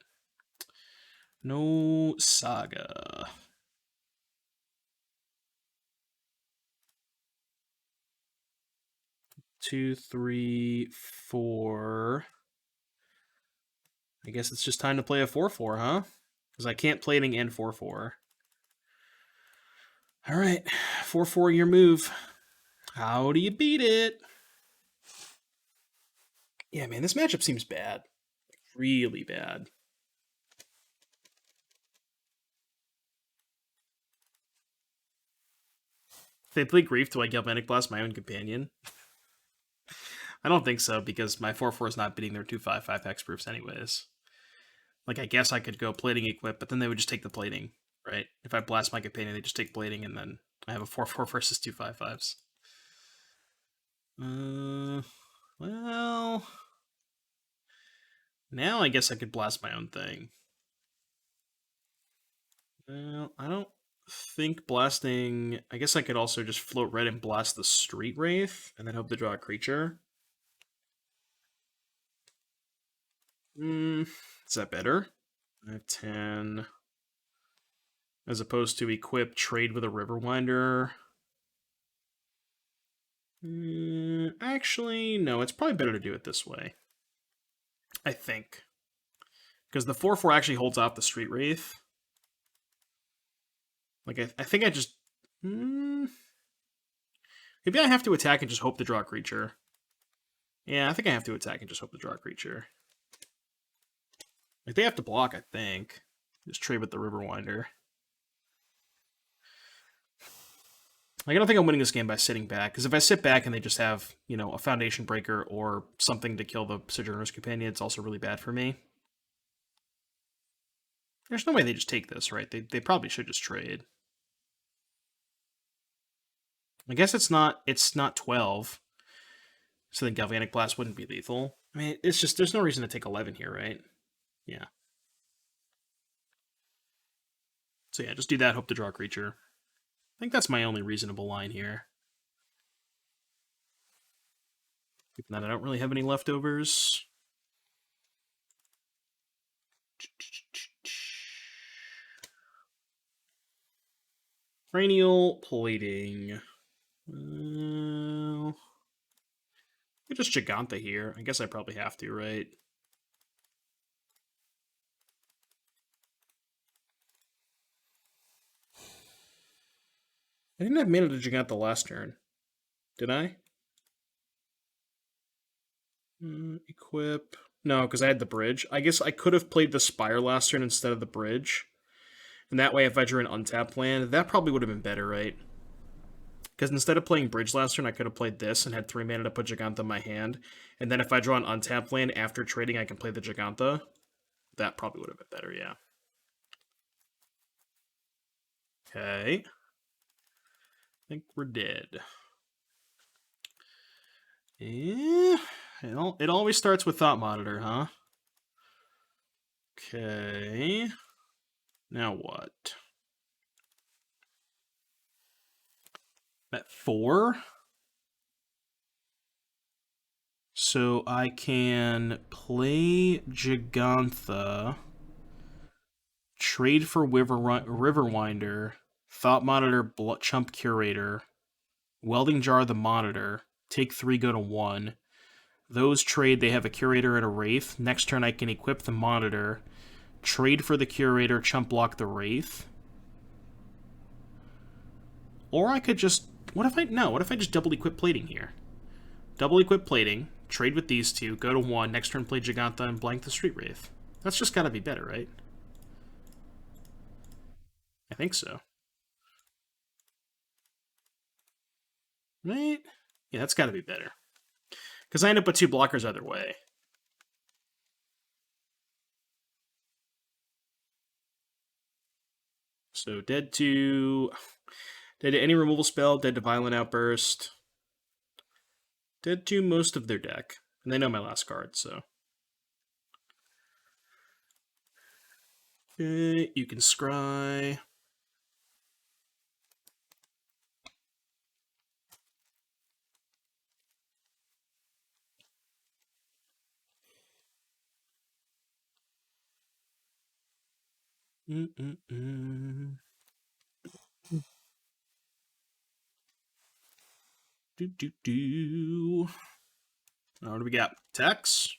no Saga. Two, three, four. I guess it's just time to play a 4-4, huh? Because I can't plating and 4-4. Alright, 4-4 your move. How do you beat it? Yeah, man, this matchup seems bad. Really bad. If they play Grief, do I Galvanic Blast my own companion? I don't think so, because my 4-4 is not beating their 2-5 hexproofs anyways. Like, I guess I could go plating equip, but then they would just take the plating, right? If I blast my companion, they just take plating, and then I have a 4-4 versus 2 5-5s. Well... Now I guess I could blast my own thing. Well, I don't think blasting... I guess I could also just float red and blast the Street Wraith, and then hope to draw a creature. Is that better? I have 10. As opposed to equip, trade with a Riverwinder. Actually, no, it's probably better to do it this way. I think. Because the 4/4 actually holds off the Street Wraith. Like, I think I just... maybe I have to attack and just hope to draw a creature. Yeah, I think I have to attack and just hope to draw a creature. Like, they have to block, I think. Just trade with the Riverwinder. Like, I don't think I'm winning this game by sitting back, because if I sit back and they just have, you know, a Foundation Breaker or something to kill the Sojourner's Companion, it's also really bad for me. There's no way they just take this, right? They probably should just trade. I guess it's not 12. So then Galvanic Blast wouldn't be lethal. I mean, it's just, there's no reason to take 11 here, right? Yeah. So yeah, just do that, hope to draw a creature. I think that's my only reasonable line here. Given that I don't really have any leftovers. Cranial Plating. Just Giganta here. I guess I probably have to, right? I didn't have mana to Giganta last turn. Did I? Equip. No, because I had the bridge. I guess I could have played the Spire last turn instead of the bridge. And that way, if I drew an untapped land, that probably would have been better, right? Because instead of playing bridge last turn, I could have played this and had 3 mana to put Giganta in my hand. And then if I draw an untapped land after trading, I can play the Giganta. That probably would have been better, yeah. Okay. I think we're dead. Yeah. It always starts with Thought Monitor, huh? Okay. Now what? At 4? So I can play Gigantha, trade for Riverwinder, Thought Monitor, Chump Curator, Welding Jar the Monitor, take 3, go to 1. Those trade, they have a Curator and a Wraith. Next turn I can equip the Monitor, trade for the Curator, Chump Block the Wraith. Or I could just... What if I just double equip Plating here? Double equip Plating, trade with these two, go to 1, next turn play Giganta and blank the Street Wraith. That's just gotta be better, right? I think so. Right? Yeah, that's gotta be better. Because I end up with 2 blockers either way. So dead to any removal spell, dead to Violent Outburst. Dead to most of their deck. And they know my last card, so. Okay, you can scry. What do we got? Tax.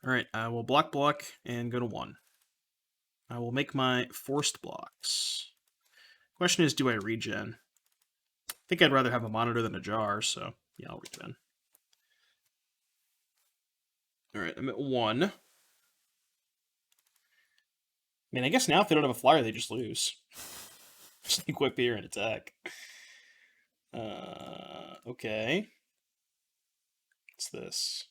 Alright, I will block and go to 1. I will make my forced blocks. Question is, do I regen? I think I'd rather have a monitor than a jar, so yeah, I'll regen. Alright, I'm at 1. I mean, I guess now if they don't have a flyer, they just lose. Just equip here and attack. Okay. What's this?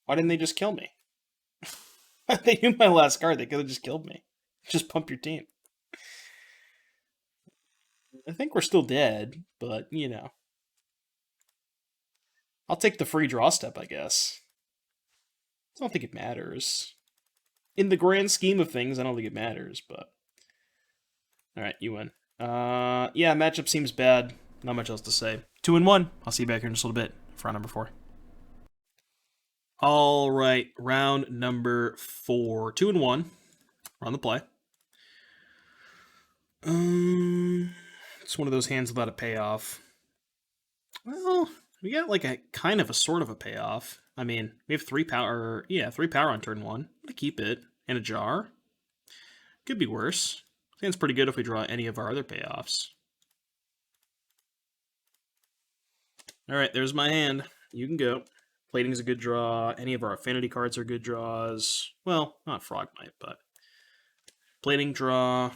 Why didn't they just kill me? They knew my last card, they could have just killed me. Just pump your team. I think we're still dead, but, you know. I'll take the free draw step, I guess. I don't think it matters. In the grand scheme of things, I don't think it matters, but... Alright, you win. Yeah, matchup seems bad. Not much else to say. 2-1. I'll see you back here in just a little bit for round number 4. Alright, round number 4. 2-1. We're on the play. It's one of those hands without a payoff. Well, we got like a kind of a sort of a payoff. I mean, we have 3 power. Yeah, 3 power on turn 1. I'm gonna keep it in a jar. Could be worse. I think it's pretty good if we draw any of our other payoffs. Alright, there's my hand. You can go. Plating's a good draw. Any of our Affinity cards are good draws. Well, not Frogmite, but Plating draw.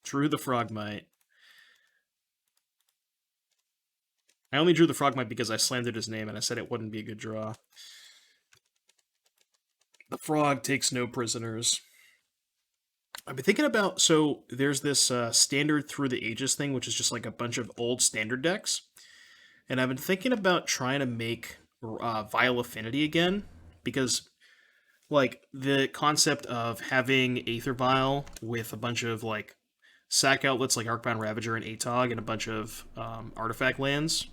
Drew the Frogmite. I only drew the Frogmite because I slandered his name and I said it wouldn't be a good draw. The frog takes no prisoners. I've been thinking about, so there's this standard Through the Ages thing, which is just like a bunch of old standard decks. And I've been thinking about trying to make Vile Affinity again, because like the concept of having Aether Vial with a bunch of like sack outlets like Arcbound Ravager and Atog and a bunch of artifact lands,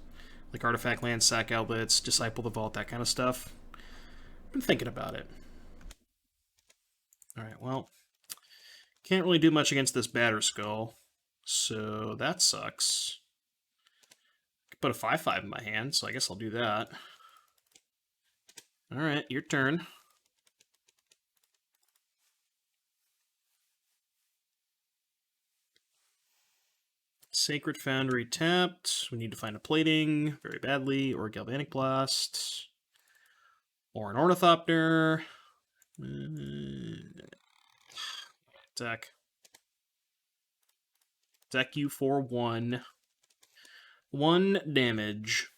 like artifact lands, sack outlets, Disciple the Vault, that kind of stuff. I've been thinking about it. Alright, well, can't really do much against this Batterskull, so that sucks. Could put a 5/5 in my hand, so I guess I'll do that. Alright, your turn. Sacred Foundry tapped. We need to find a Plating very badly, or a Galvanic Blast, or an Ornithopter. Attack. Attack you for 1. 1 damage.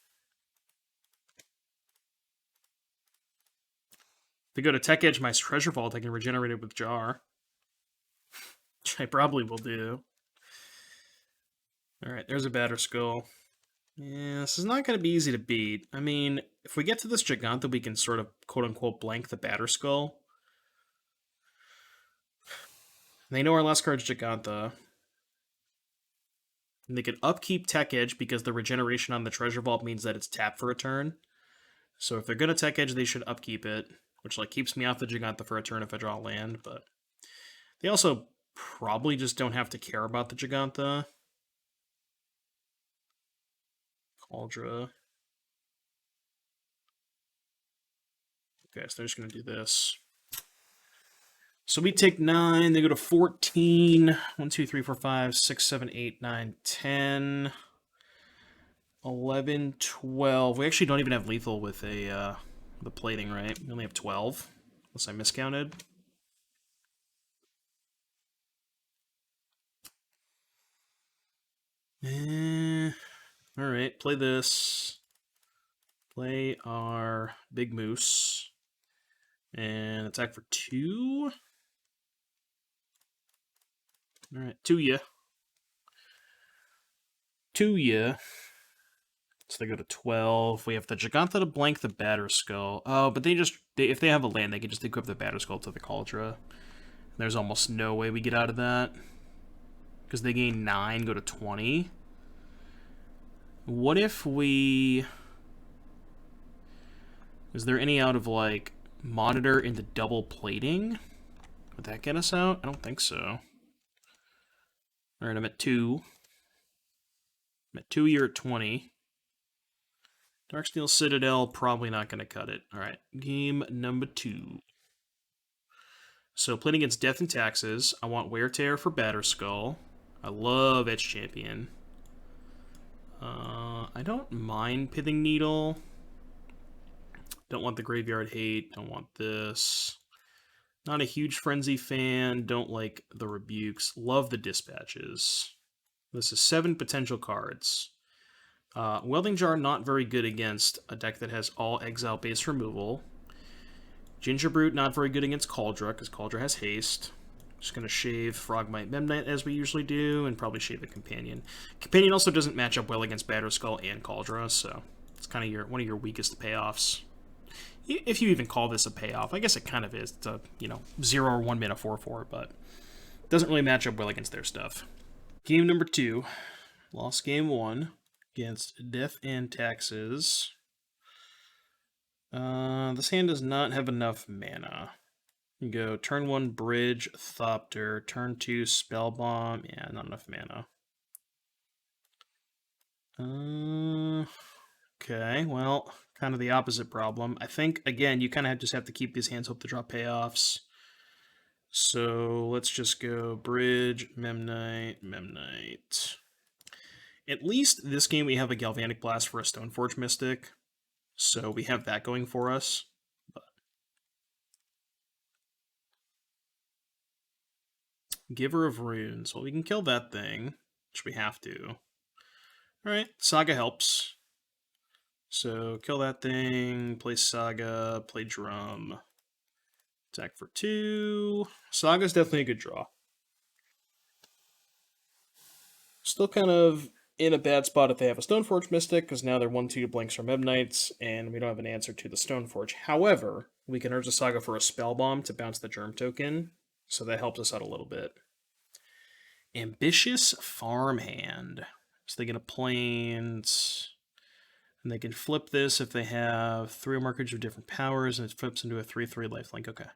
If I go to Tech Edge my Treasure Vault, I can regenerate it with Jar. Which I probably will do. Alright, there's a Batterskull. Yeah, this is not going to be easy to beat. I mean, if we get to this Giganta, we can sort of quote-unquote blank the Batterskull. They know our last card's Giganta. And they can upkeep Tech Edge because the regeneration on the Treasure Vault means that it's tapped for a turn. So if they're going to Tech Edge, they should upkeep it, which like keeps me off the Giganta for a turn if I draw land, but they also probably just don't have to care about the Giganta. Cauldra. Okay, so they're just going to do this. So we take 9, they go to 14. 1, 2, 3, 4, 5, 6, 7, 8, 9, 10. 11, 12. We actually don't even have lethal with the Plating, right? We only have 12, unless I miscounted. Alright, play this. Play our Big Moose. And attack for 2. Alright, 2 2 So they go to 12. We have the Giganta to blank the Batterskull. Oh, but if they have a land, they can just equip the Batterskull to the Cauldra. There's almost no way we get out of that. Because they gain 9, go to 20. What if we... Is there any out of, like, Monitor into double Plating? Would that get us out? I don't think so. Alright, I'm at 2. I'm at 2, you're at 20. Darksteel Citadel, probably not going to cut it. Alright, game number 2. So, playing against Death and Taxes, I want Wear Tear for Batterskull. I love Etch Champion. I don't mind Pithing Needle. Don't want the Graveyard Hate. Don't want this. Not a huge Frenzy fan. Don't like the Rebukes. Love the Dispatches. This is 7 potential cards. Welding Jar, not very good against a deck that has all exile-based removal. Ginger Brute, not very good against Cauldra, because Cauldra has haste. Just going to shave Frogmite Memnite as we usually do, and probably shave a Companion. Companion also doesn't match up well against Batterskull and Cauldra, so it's kind of one of your weakest payoffs. If you even call this a payoff, I guess it kind of is. It's a, 0 or 1 mana 4/4, but it doesn't really match up well against their stuff. Game number 2. Lost game 1 against Death and Taxes. This hand does not have enough mana. You go turn 1 Bridge, Thopter, turn 2 Spellbomb. Yeah, not enough mana. Okay, well, kind of the opposite problem. I think, again, you kind of just have to keep these hands, hope to draw payoffs. So let's just go Bridge, Memnite, Memnite. At least this game we have a Galvanic Blast for a Stoneforge Mystic, so we have that going for us. But Giver of Runes. Well, we can kill that thing, which we have to. Alright, Saga helps. So kill that thing, play Saga, play Drum. Attack for 2. Saga's definitely a good draw. Still kind of in a bad spot if they have a Stoneforge Mystic, because now they're 1/2 blanks from Ebnites, and we don't have an answer to the Stoneforge. However, we can Urza Saga for a Spell Bomb to bounce the Germ token, so that helps us out a little bit. Ambitious Farmhand. So they get a Plains, and they can flip this if they have 3 or more creatures of different powers, and it flips into a 3/3 lifelink. Okay.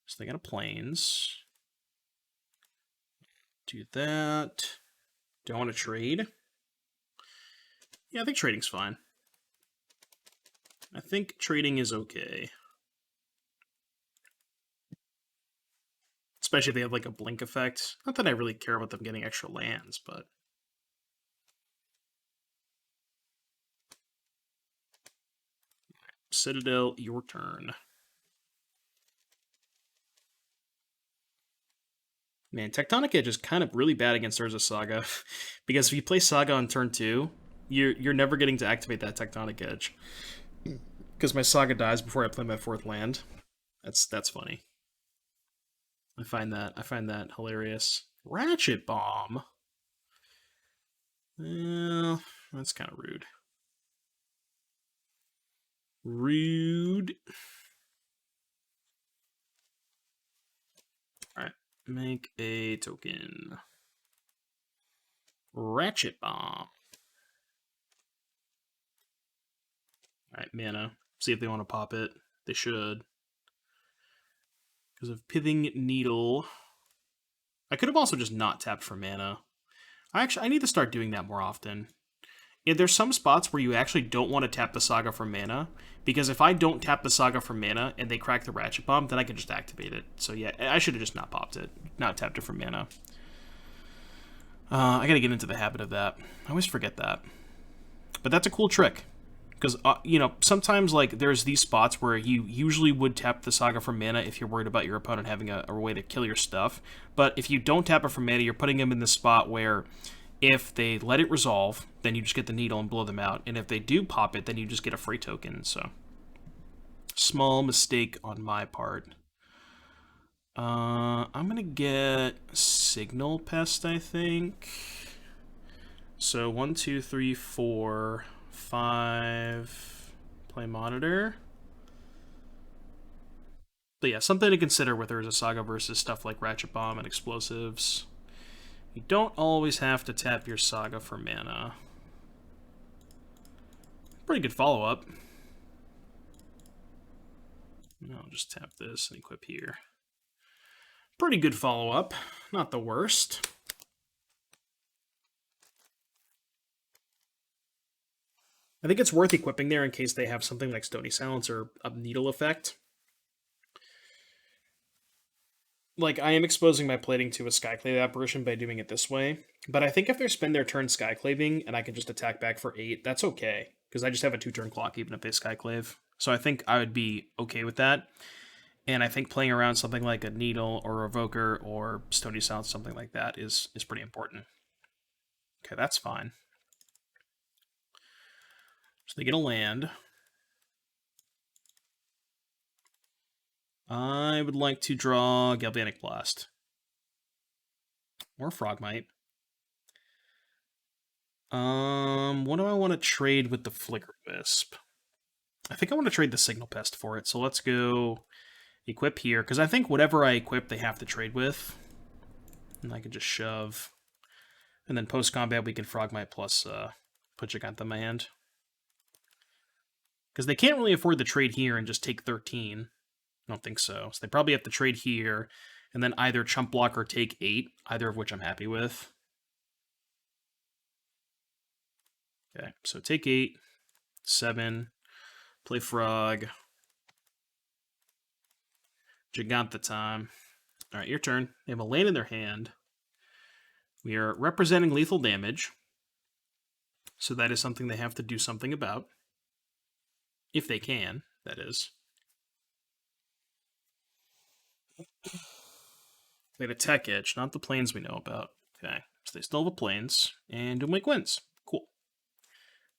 So they got a Plains. Do that. Do I want to trade? Yeah, I think trading's fine. I think trading is okay. Especially if they have like a blink effect. Not that I really care about them getting extra lands, but... Citadel, your turn. Man, Tectonic Edge is kind of really bad against Urza Saga. Because if you play Saga on turn 2, you're never getting to activate that Tectonic Edge. Because my Saga dies before I play my 4th land. That's funny. I find that hilarious. Ratchet Bomb. Well, that's kind of rude. Rude. Alright, make a token. Ratchet Bomb. Alright, mana. See if they want to pop it. They should. Because of Pithing Needle. I could have also just not tapped for mana. I need to start doing that more often. Yeah, there's some spots where you actually don't want to tap the Saga for mana, because if I don't tap the Saga for mana and they crack the Ratchet Bomb, then I can just activate it. So yeah, I should have just not popped it, not tapped it for mana. I gotta get into the habit of that. I always forget that. But that's a cool trick. Because, sometimes, like, there's these spots where you usually would tap the Saga for mana if you're worried about your opponent having a way to kill your stuff. But if you don't tap it for mana, you're putting them in this spot where if they let it resolve, then you just get the needle and blow them out. And if they do pop it, then you just get a free token. So, small mistake on my part. I'm going to get Signal Pest, I think. So, 1, 2, 3, 4... 5, play Monitor. But yeah, something to consider with Urza Saga versus stuff like Ratchet Bomb and Explosives. You don't always have to tap your Saga for mana. Pretty good follow-up. I'll just tap this and equip here. Pretty good follow-up. Not the worst. I think it's worth equipping there in case they have something like Stony Silence or a Needle effect. Like, I am exposing my plating to a Skyclave apparition by doing it this way, but I think if they spend their turn Skyclaving and I can just attack back for 8, that's okay, because I just have a 2-turn clock even if they Skyclave. So I think I would be okay with that, and I think playing around something like a Needle or Evoker or Stony Silence, something like that, is pretty important. Okay, that's fine. So they get a land. I would like to draw Galvanic Blast. Or Frogmite. What do I want to trade with the Flicker Wisp? I think I want to trade the Signal Pest for it, so let's go equip here, because I think whatever I equip, they have to trade with. And I can just shove. And then post-combat, we can Frogmite plus put Giganta in my hand. Because they can't really afford the trade here and just take 13. I don't think so. So they probably have to trade here, and then either Chump Block or take 8, either of which I'm happy with. Okay, so take 8, 7, play Frog. Giganta time. All right, your turn. They have a land in their hand. We are representing lethal damage. So that is something they have to do something about. If they can, that is. They had a tech edge, not the planes we know about. Okay, so they still have a planes, and Doomwake wins. Cool.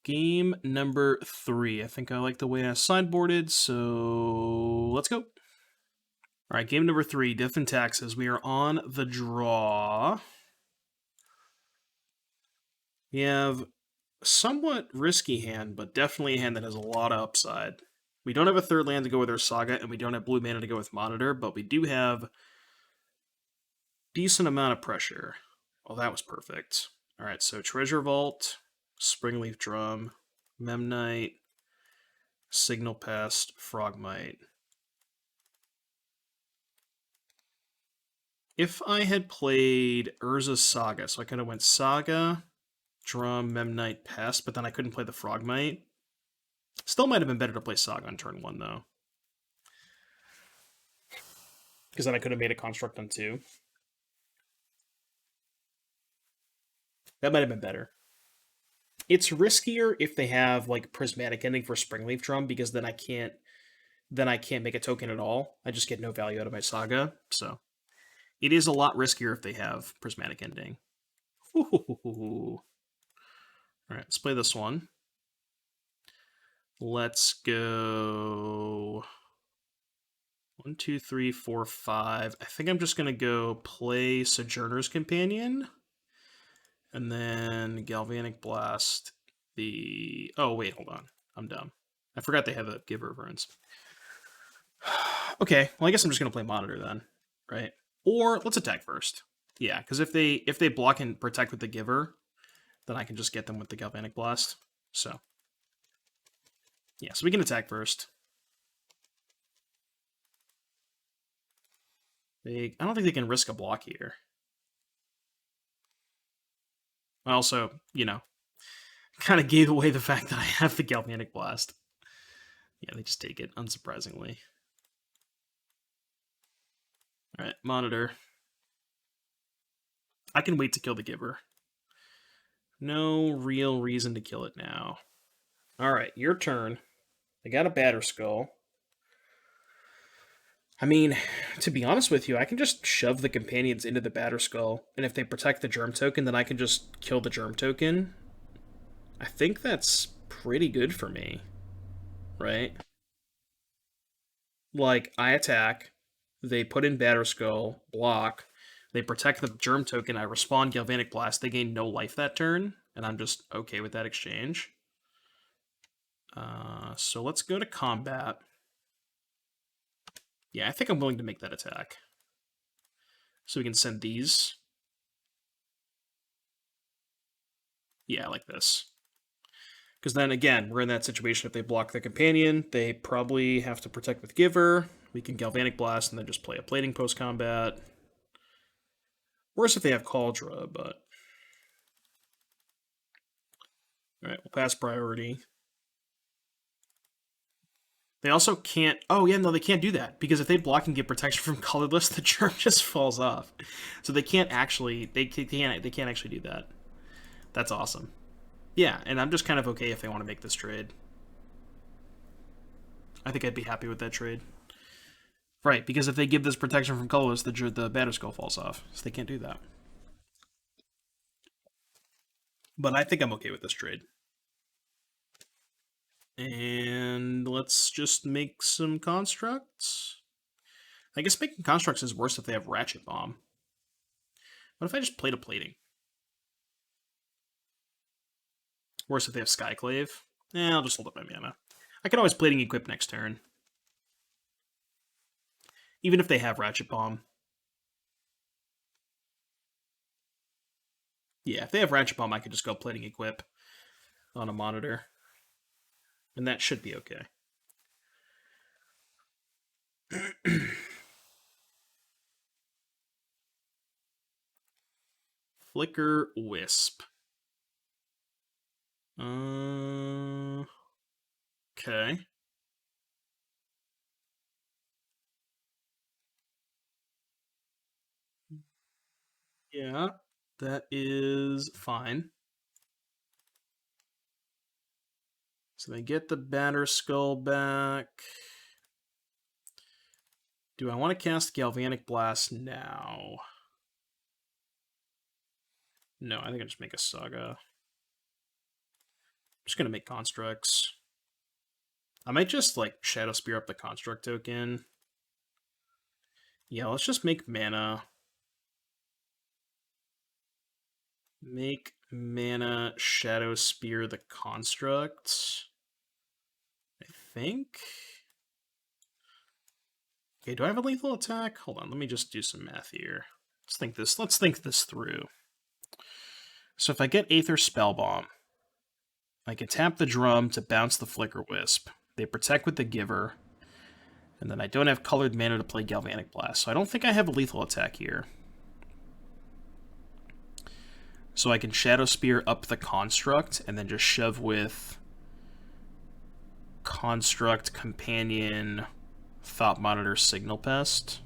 Game number 3. I think I like the way I sideboarded, so let's go. All right, game number 3, Death and Taxes. We are on the draw. We have a somewhat risky hand, but definitely a hand that has a lot of upside. We don't have a third land to go with our Saga, and we don't have blue mana to go with Monitor, but we do have decent amount of pressure. Oh, that was perfect. All right, so Treasure Vault, Springleaf Drum, Memnite, Signal Pest, Frogmite. If I had played Urza Saga, so I kind of went Saga, Drum, Memnite, Pest, but then I couldn't play the Frogmite. Still might have been better to play Saga on turn 1, though. Because then I could have made a Construct on 2. That might have been better. It's riskier if they have like Prismatic Ending for Springleaf Drum, because then I can't make a token at all. I just get no value out of my Saga. So it is a lot riskier if they have Prismatic Ending. Ooh. All right, let's play this one. Let's go 1, 2, 3, 4, 5. I think I'm just gonna go play Sojourner's Companion. And then Galvanic Blast the... Oh, wait, hold on. I'm dumb. I forgot they have a Giver of Urns. Okay, well, I guess I'm just going to play Monitor then, right? Or let's attack first. Yeah, because if they block and protect with the Giver, then I can just get them with the Galvanic Blast. So, yeah, so we can attack first. I don't think they can risk a block here. I also, kind of gave away the fact that I have the Galvanic Blast. Yeah, they just take it, unsurprisingly. Alright, Monitor. I can wait to kill the Giver. No real reason to kill it now. Alright, your turn. They got a Batterskull. I mean, to be honest with you, I can just shove the companions into the Batterskull, and if they protect the Germ Token, then I can just kill the Germ Token. I think that's pretty good for me, right? Like, I attack, they put in Batterskull, block, they protect the Germ Token, I respawn Galvanic Blast, they gain no life that turn, and I'm just okay with that exchange. So let's go to combat. Yeah, I think I'm willing to make that attack. So we can send these. Yeah, like this. Because then again, we're in that situation. If they block the companion, they probably have to protect with Giver. We can Galvanic Blast and then just play a Plating post-combat. Worse if they have Cauldra, but... Alright, we'll pass priority. They also can't... Oh, yeah, no, they can't do that. Because if they block and get protection from Colorless, the Germ just falls off. So they can't actually... They can't actually do that. That's awesome. Yeah, and I'm just kind of okay if they want to make this trade. I think I'd be happy with that trade. Right, because if they give this protection from Colorless, the Batterskull falls off. So they can't do that. But I think I'm okay with this trade. And let's just make some constructs. I guess making constructs is worse if they have Ratchet Bomb. What if I just played a Plating? Worse if they have Skyclave. I'll just hold up my mana. I can always Plating equip next turn. Even if they have Ratchet Bomb. Yeah, if they have Ratchet Bomb, I could just go Plating equip on a Monitor. And that should be okay. Flicker Wisp. Okay. Yeah, that is fine. So they get the Batter Skull back. Do I want to cast Galvanic Blast now? No, I think I just make a Saga. I'm just going to make constructs. I might just, like, Shadow Spear up the construct token. Yeah, let's just make mana. Make mana Shadow Spear the construct. I think. Okay, do I have a lethal attack? Hold on, let me just do some math here. Let's think this through. So if I get Aether Spellbomb, I can tap the drum to bounce the Flicker Wisp. They protect with the Giver. And then I don't have colored mana to play Galvanic Blast, so I don't think I have a lethal attack here. So I can Shadow Spear up the Construct, and then just shove with Construct, Companion, Thought Monitor, Signal Pest.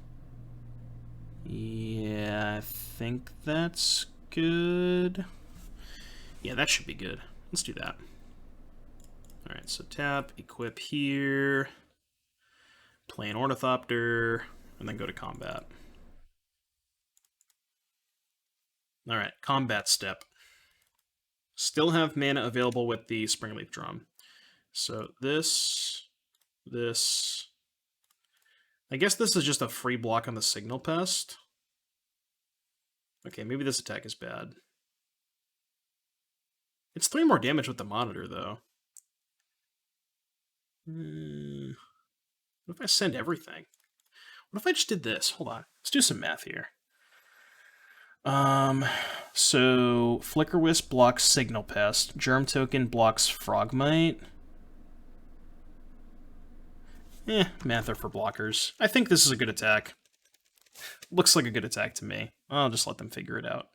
Yeah, I think that's good. Yeah, that should be good. Let's do that. Alright, so tap, equip here, play an Ornithopter, and then go to combat. Alright, combat step. Still have mana available with the Springleaf Drum. So this. I guess this is just a free block on the Signal Pest. Okay, maybe this attack is bad. It's 3 more damage with the Monitor, though. What if I send everything? What if I just did this? Hold on. Let's do some math here. So Flicker Wisp blocks Signal Pest. Germ Token blocks Frogmite. Math are for blockers. I think this is a good attack. Looks like a good attack to me. I'll just let them figure it out.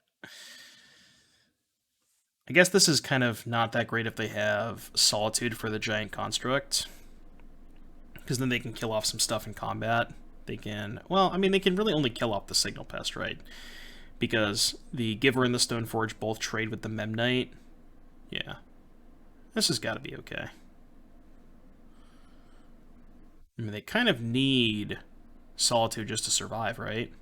I guess this is kind of not that great if they have Solitude for the Giant Construct, because then they can kill off some stuff in combat. They can, well, I mean, they can really only kill off the Signal Pest, right? Because the Giver and the Stoneforge both trade with the Memnite. Yeah. This has got to be okay. I mean, they kind of need Solitude just to survive, right?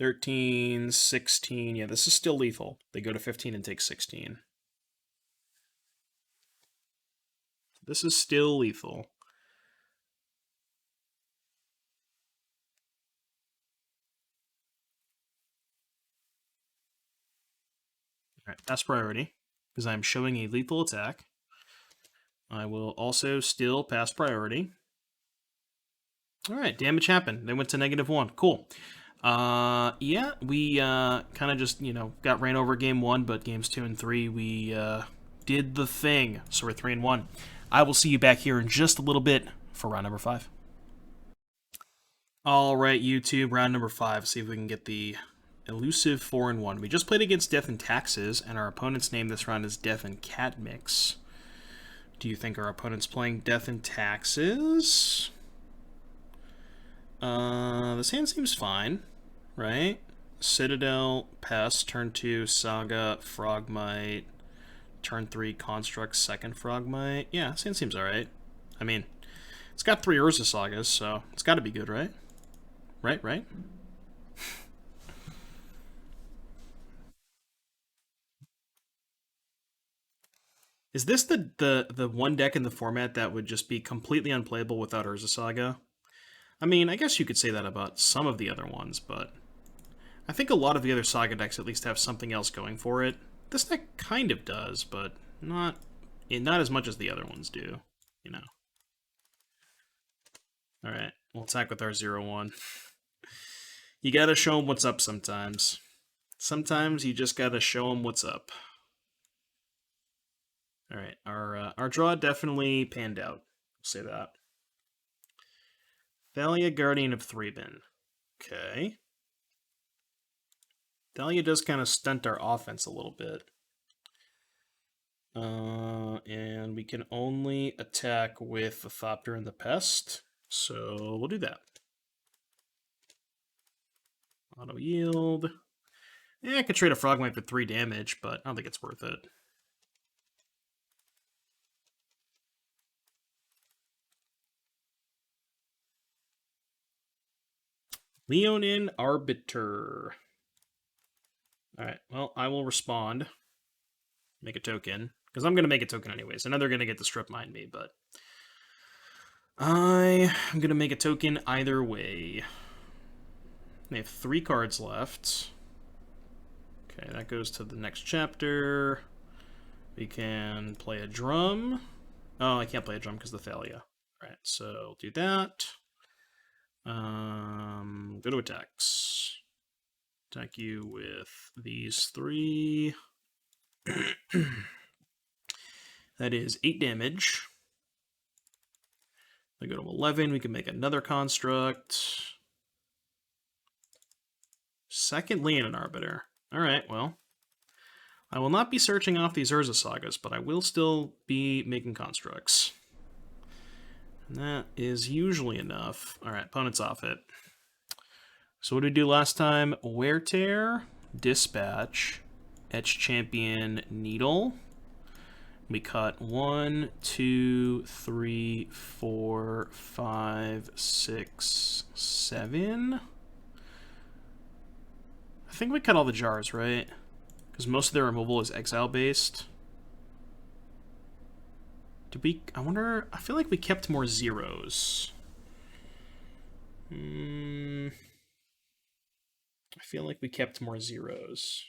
$13, $16. Yeah, this is still lethal. They go to 15 and take 16. This is still lethal. All right, pass priority, because I'm showing a lethal attack. I will also still pass priority. All right, damage happened. They went to -1. Cool. Yeah, we kind of just, got ran over game 1, but games 2 and 3, we did the thing. So we're 3-1. I will see you back here in just a little bit for round number 5. All right, YouTube, round number 5. See if we can get the elusive 4-1. We just played against Death and Taxes, and our opponent's name this round is Death and Cat Mix. Do you think our opponent's playing Death and Taxes? This hand seems fine, right? Citadel, Pest, turn 2, Saga, Frogmite, turn 3, Construct, second Frogmite. Yeah, this hand seems alright. I mean, it's got 3 Urza Sagas, so it's got to be good, right? Right? Is this the one deck in the format that would just be completely unplayable without Urza Saga? I mean, I guess you could say that about some of the other ones, but I think a lot of the other Saga decks at least have something else going for it. This deck kind of does, but not as much as the other ones do, Alright, we'll attack with our 0-1. You gotta show them what's up sometimes. Sometimes you just gotta show them what's up. Alright, our draw definitely panned out. I'll say that. Thalia, Guardian of Threebin. Okay. Thalia does kind of stunt our offense a little bit. And we can only attack with the Thopter and the Pest, so we'll do that. Auto yield. Yeah, I could trade a Frogmite for 3 damage, but I don't think it's worth it. Leonin Arbiter. Alright, well, I will respond. Make a token. Because I'm going to make a token anyways. I know they're going to get the Strip Mine me, but... I'm going to make a token either way. They have 3 cards left. Okay, that goes to the next chapter. We can play a drum. Oh, I can't play a drum because of the Thalia. Alright, so do that. Go to attacks. Attack you with these 3. That is 8 damage. I go to 11, we can make another construct. Second Leonin Arbiter. Alright, well. I will not be searching off these Urza sagas, but I will still be making constructs. And that is usually enough. Alright, opponent's off it. So what did we do last time? Wear Tear, Dispatch, Etch Champion, Needle. We cut 1, 2, 3, 4, 5, 6, 7. I think we cut all the jars, right? Because most of their removal is exile-based. Did we... I wonder... I feel like we kept more zeros. I feel like we kept more zeros.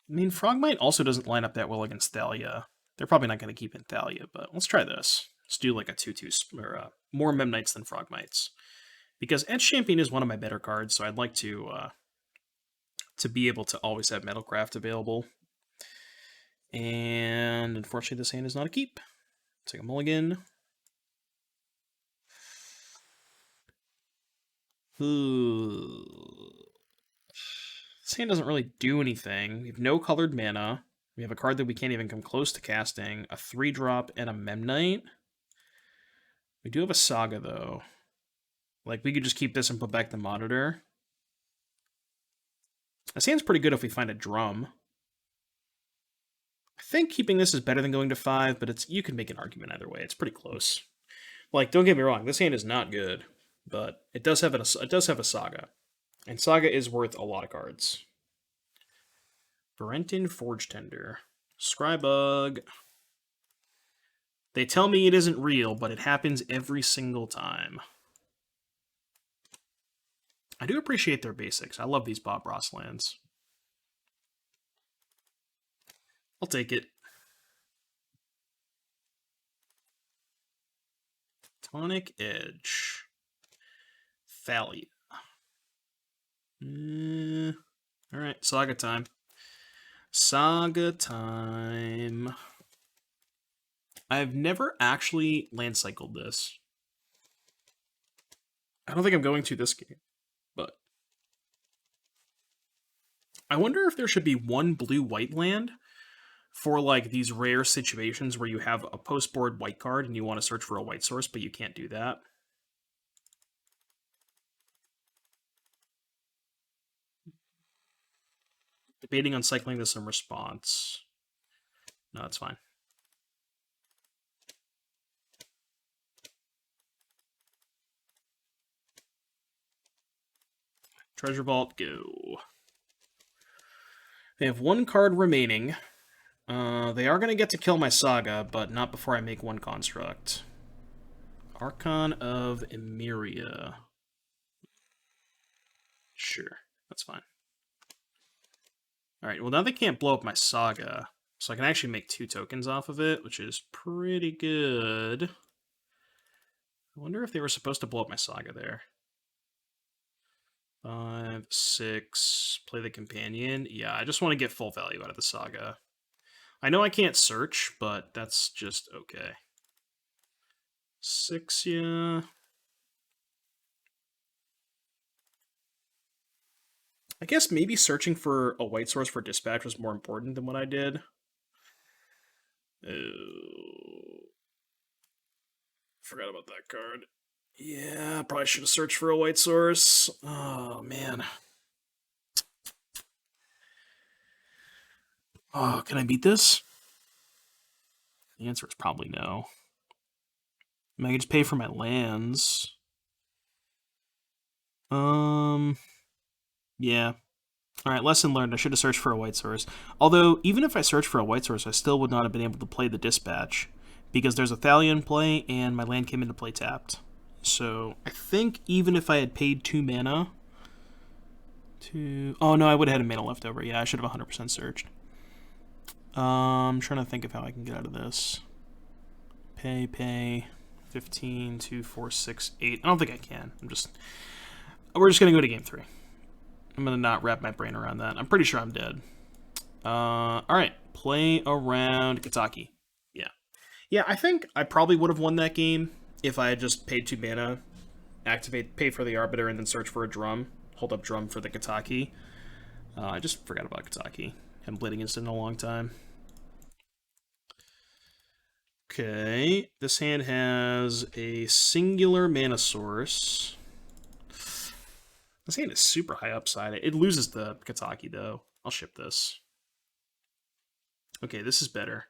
I mean, Frogmite also doesn't line up that well against Thalia. They're probably not going to keep in Thalia, but let's try this. Let's do like a 2-2, or more Memnites than Frogmites. Because Etch Champion is one of my better cards, so I'd like to be able to always have Metalcraft available. And unfortunately, this hand is not a keep. Take a mulligan. Ooh. This hand doesn't really do anything. We have no colored mana. We have a card that we can't even come close to casting. A 3-drop and a Memnite. We do have a Saga, though. Like, we could just keep this and put back the Monitor. This hand's pretty good if we find a drum. I think keeping this is better than going to 5, but it's you can make an argument either way. It's pretty close. Like, don't get me wrong, this hand is not good, but it does have a Saga. And Saga is worth a lot of cards. Varenton Forge Tender. Scrybug. They tell me it isn't real, but it happens every single time. I do appreciate their basics. I love these Bob Ross lands. I'll take it. Tonic Edge. Thalia. Alright, Saga time. Saga time. I've never actually land cycled this. I don't think I'm going to this game, but I wonder if there should be one blue-white land for like these rare situations where you have a post-board white card and you want to search for a white source, but you can't do that. Debating on cycling this in response. No, that's fine. Treasure Vault, go. They have 1 card remaining. They are going to get to kill my Saga, but not before I make 1 construct. Archon of Emeria. Sure, that's fine. Alright, well now they can't blow up my Saga, so I can actually make 2 tokens off of it, which is pretty good. I wonder if they were supposed to blow up my Saga there. 5, 6, play the Companion. Yeah, I just want to get full value out of the Saga. I know I can't search, but that's just okay. 6, yeah. I guess maybe searching for a white source for dispatch was more important than what I did. Forgot about that card. Yeah, probably should have searched for a white source. Oh, man. Oh, can I beat this? The answer is probably no. I mean, I can just pay for my lands. Yeah. Alright, lesson learned. I should have searched for a white source. Although, even if I searched for a white source, I still would not have been able to play the dispatch. Because there's a Thalion play, and my land came into play tapped. So, I think even if I had paid 2 mana... Oh, no, I would have had a mana left over. Yeah, I should have 100% searched. I'm trying to think of how I can get out of this. Pay. 15, 2, 4, 6, 8. I don't think I can. We're just going to go to game 3. I'm going to not wrap my brain around that. I'm pretty sure I'm dead. Alright. Play around Kataki. Yeah. Yeah, I think I probably would have won that game if I had just paid 2 mana, pay for the Arbiter, and then search for a drum. Hold up drum for the Kataki. I just forgot about Kataki. Haven't played against it in a long time. Okay. This hand has a singular mana source. This hand is super high upside. It loses the Kataki, though. I'll ship this. Okay, this is better.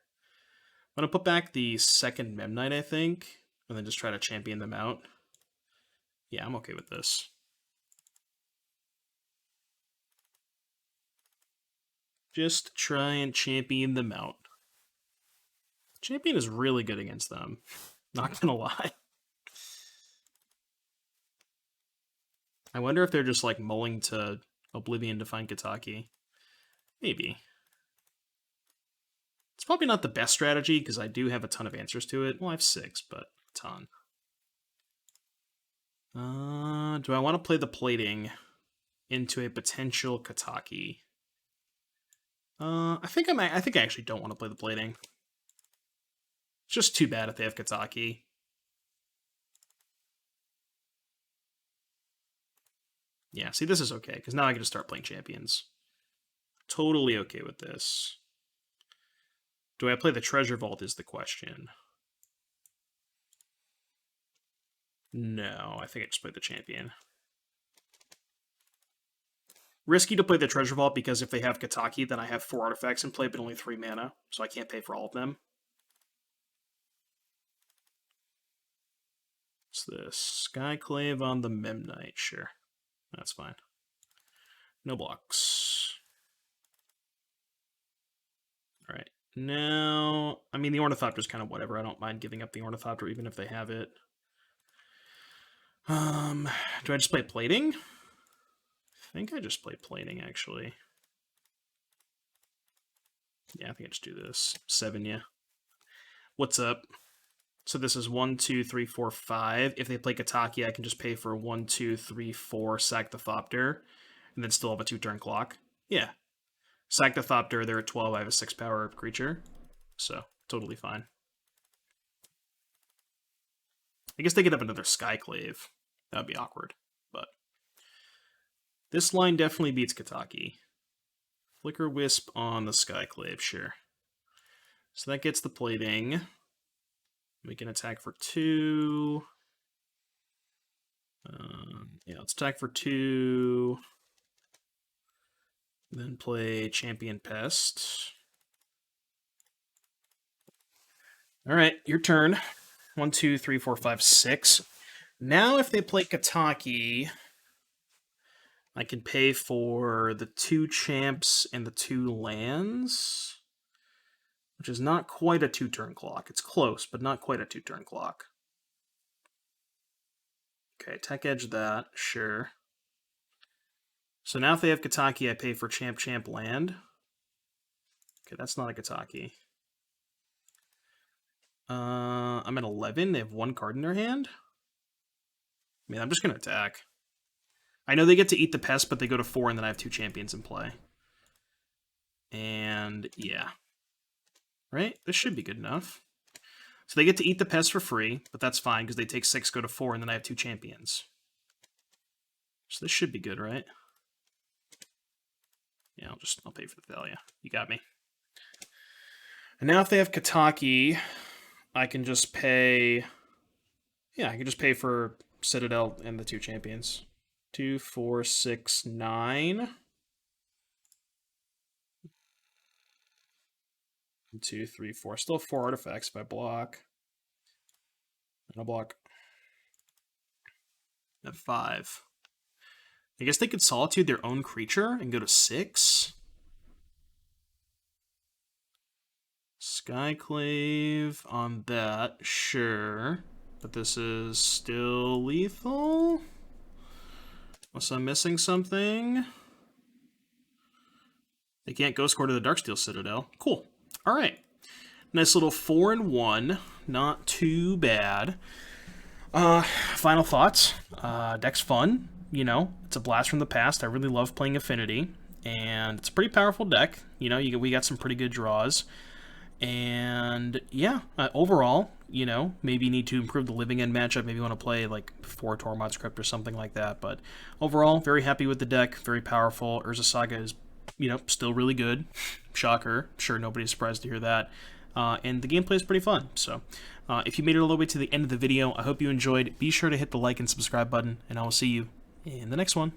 I'm going to put back the second Memnite, I think, and then just try to champion them out. Yeah, I'm okay with this. Just try and champion them out. Champion is really good against them. Not gonna lie. I wonder if they're just like mulling to Oblivion to find Kataki. Maybe. It's probably not the best strategy because I do have a ton of answers to it. Well, I have 6, but a ton. Do I want to play the plating into a potential Kataki? I think I actually don't want to play the plating. It's just too bad if they have Kataki. Yeah, see, this is okay, because now I can just start playing champions. Totally okay with this. Do I play the Treasure Vault is the question. No, I think I just play the champion. Risky to play the Treasure Vault because if they have Kataki, then I have 4 artifacts in play, but only 3 mana, so I can't pay for all of them. What's this? Skyclave on the Memnite, sure. That's fine. No blocks. Alright. Now, I mean, the Ornithopter's kind of whatever. I don't mind giving up the Ornithopter even if they have it. Do I just play Plating? I think I just play Plating, actually. Yeah, I think I just do this. 7, yeah. What's up? So this is 1, 2, 3, 4, 5. If they play Kataki, I can just pay for 1, 2, 3, 4, sack the Thopter, and then still have a 2-turn clock. Yeah. Sack the Thopter, they're at 12, I have a 6 power creature. So, totally fine. I guess they could have another Skyclave. That would be awkward, but... This line definitely beats Kataki. Flicker Wisp on the Skyclave, sure. So that gets the plating. We can attack for 2. Yeah, let's attack for 2. Then play Champion Pest. Alright, your turn. 1, 2, 3, 4, 5, 6. Now if they play Kataki, I can pay for the 2 champs and the 2 lands, which is not quite a 2-turn clock. It's close, but not quite a 2-turn clock. Okay, tech edge that, sure. So now if they have Kataki, I pay for champ land. Okay, that's not a Kataki. I'm at 11. They have 1 card in their hand. I mean, I'm just going to attack. I know they get to eat the pest, but they go to 4, and then I have 2 champions in play. And, yeah. Right? This should be good enough. So they get to eat the pest for free, but that's fine, because they take 6, go to 4, and then I have 2 champions. So this should be good, right? Yeah, I'll pay for the Thalia. You got me. And now if they have Kataki, I can just pay... Yeah, I can just pay for Citadel and the 2 champions. 2, 4, 6, 9. 2, 3, 4. Still 4 artifacts if I block. And I'll block. At 5. I guess they could Solitude their own creature and go to 6. Skyclave on that, sure. But this is still lethal? Unless I'm missing something. They can't Ghost Core to the Darksteel Citadel. Cool. Alright. Nice little 4-1. Not too bad. Final thoughts. Deck's fun. You know, it's a blast from the past. I really love playing Affinity. And it's a pretty powerful deck. You know, we got some pretty good draws. And yeah, overall, you know, maybe you need to improve the living end matchup. Maybe you want to play like 4 Tormod script or something like that. But overall, very happy with the deck. Very powerful. Urza Saga is, you know, still really good. Shocker. Sure, nobody's surprised to hear that. And the gameplay is pretty fun. So if you made it all the way to the end of the video, I hope you enjoyed. Be sure to hit the like and subscribe button, and I will see you in the next one.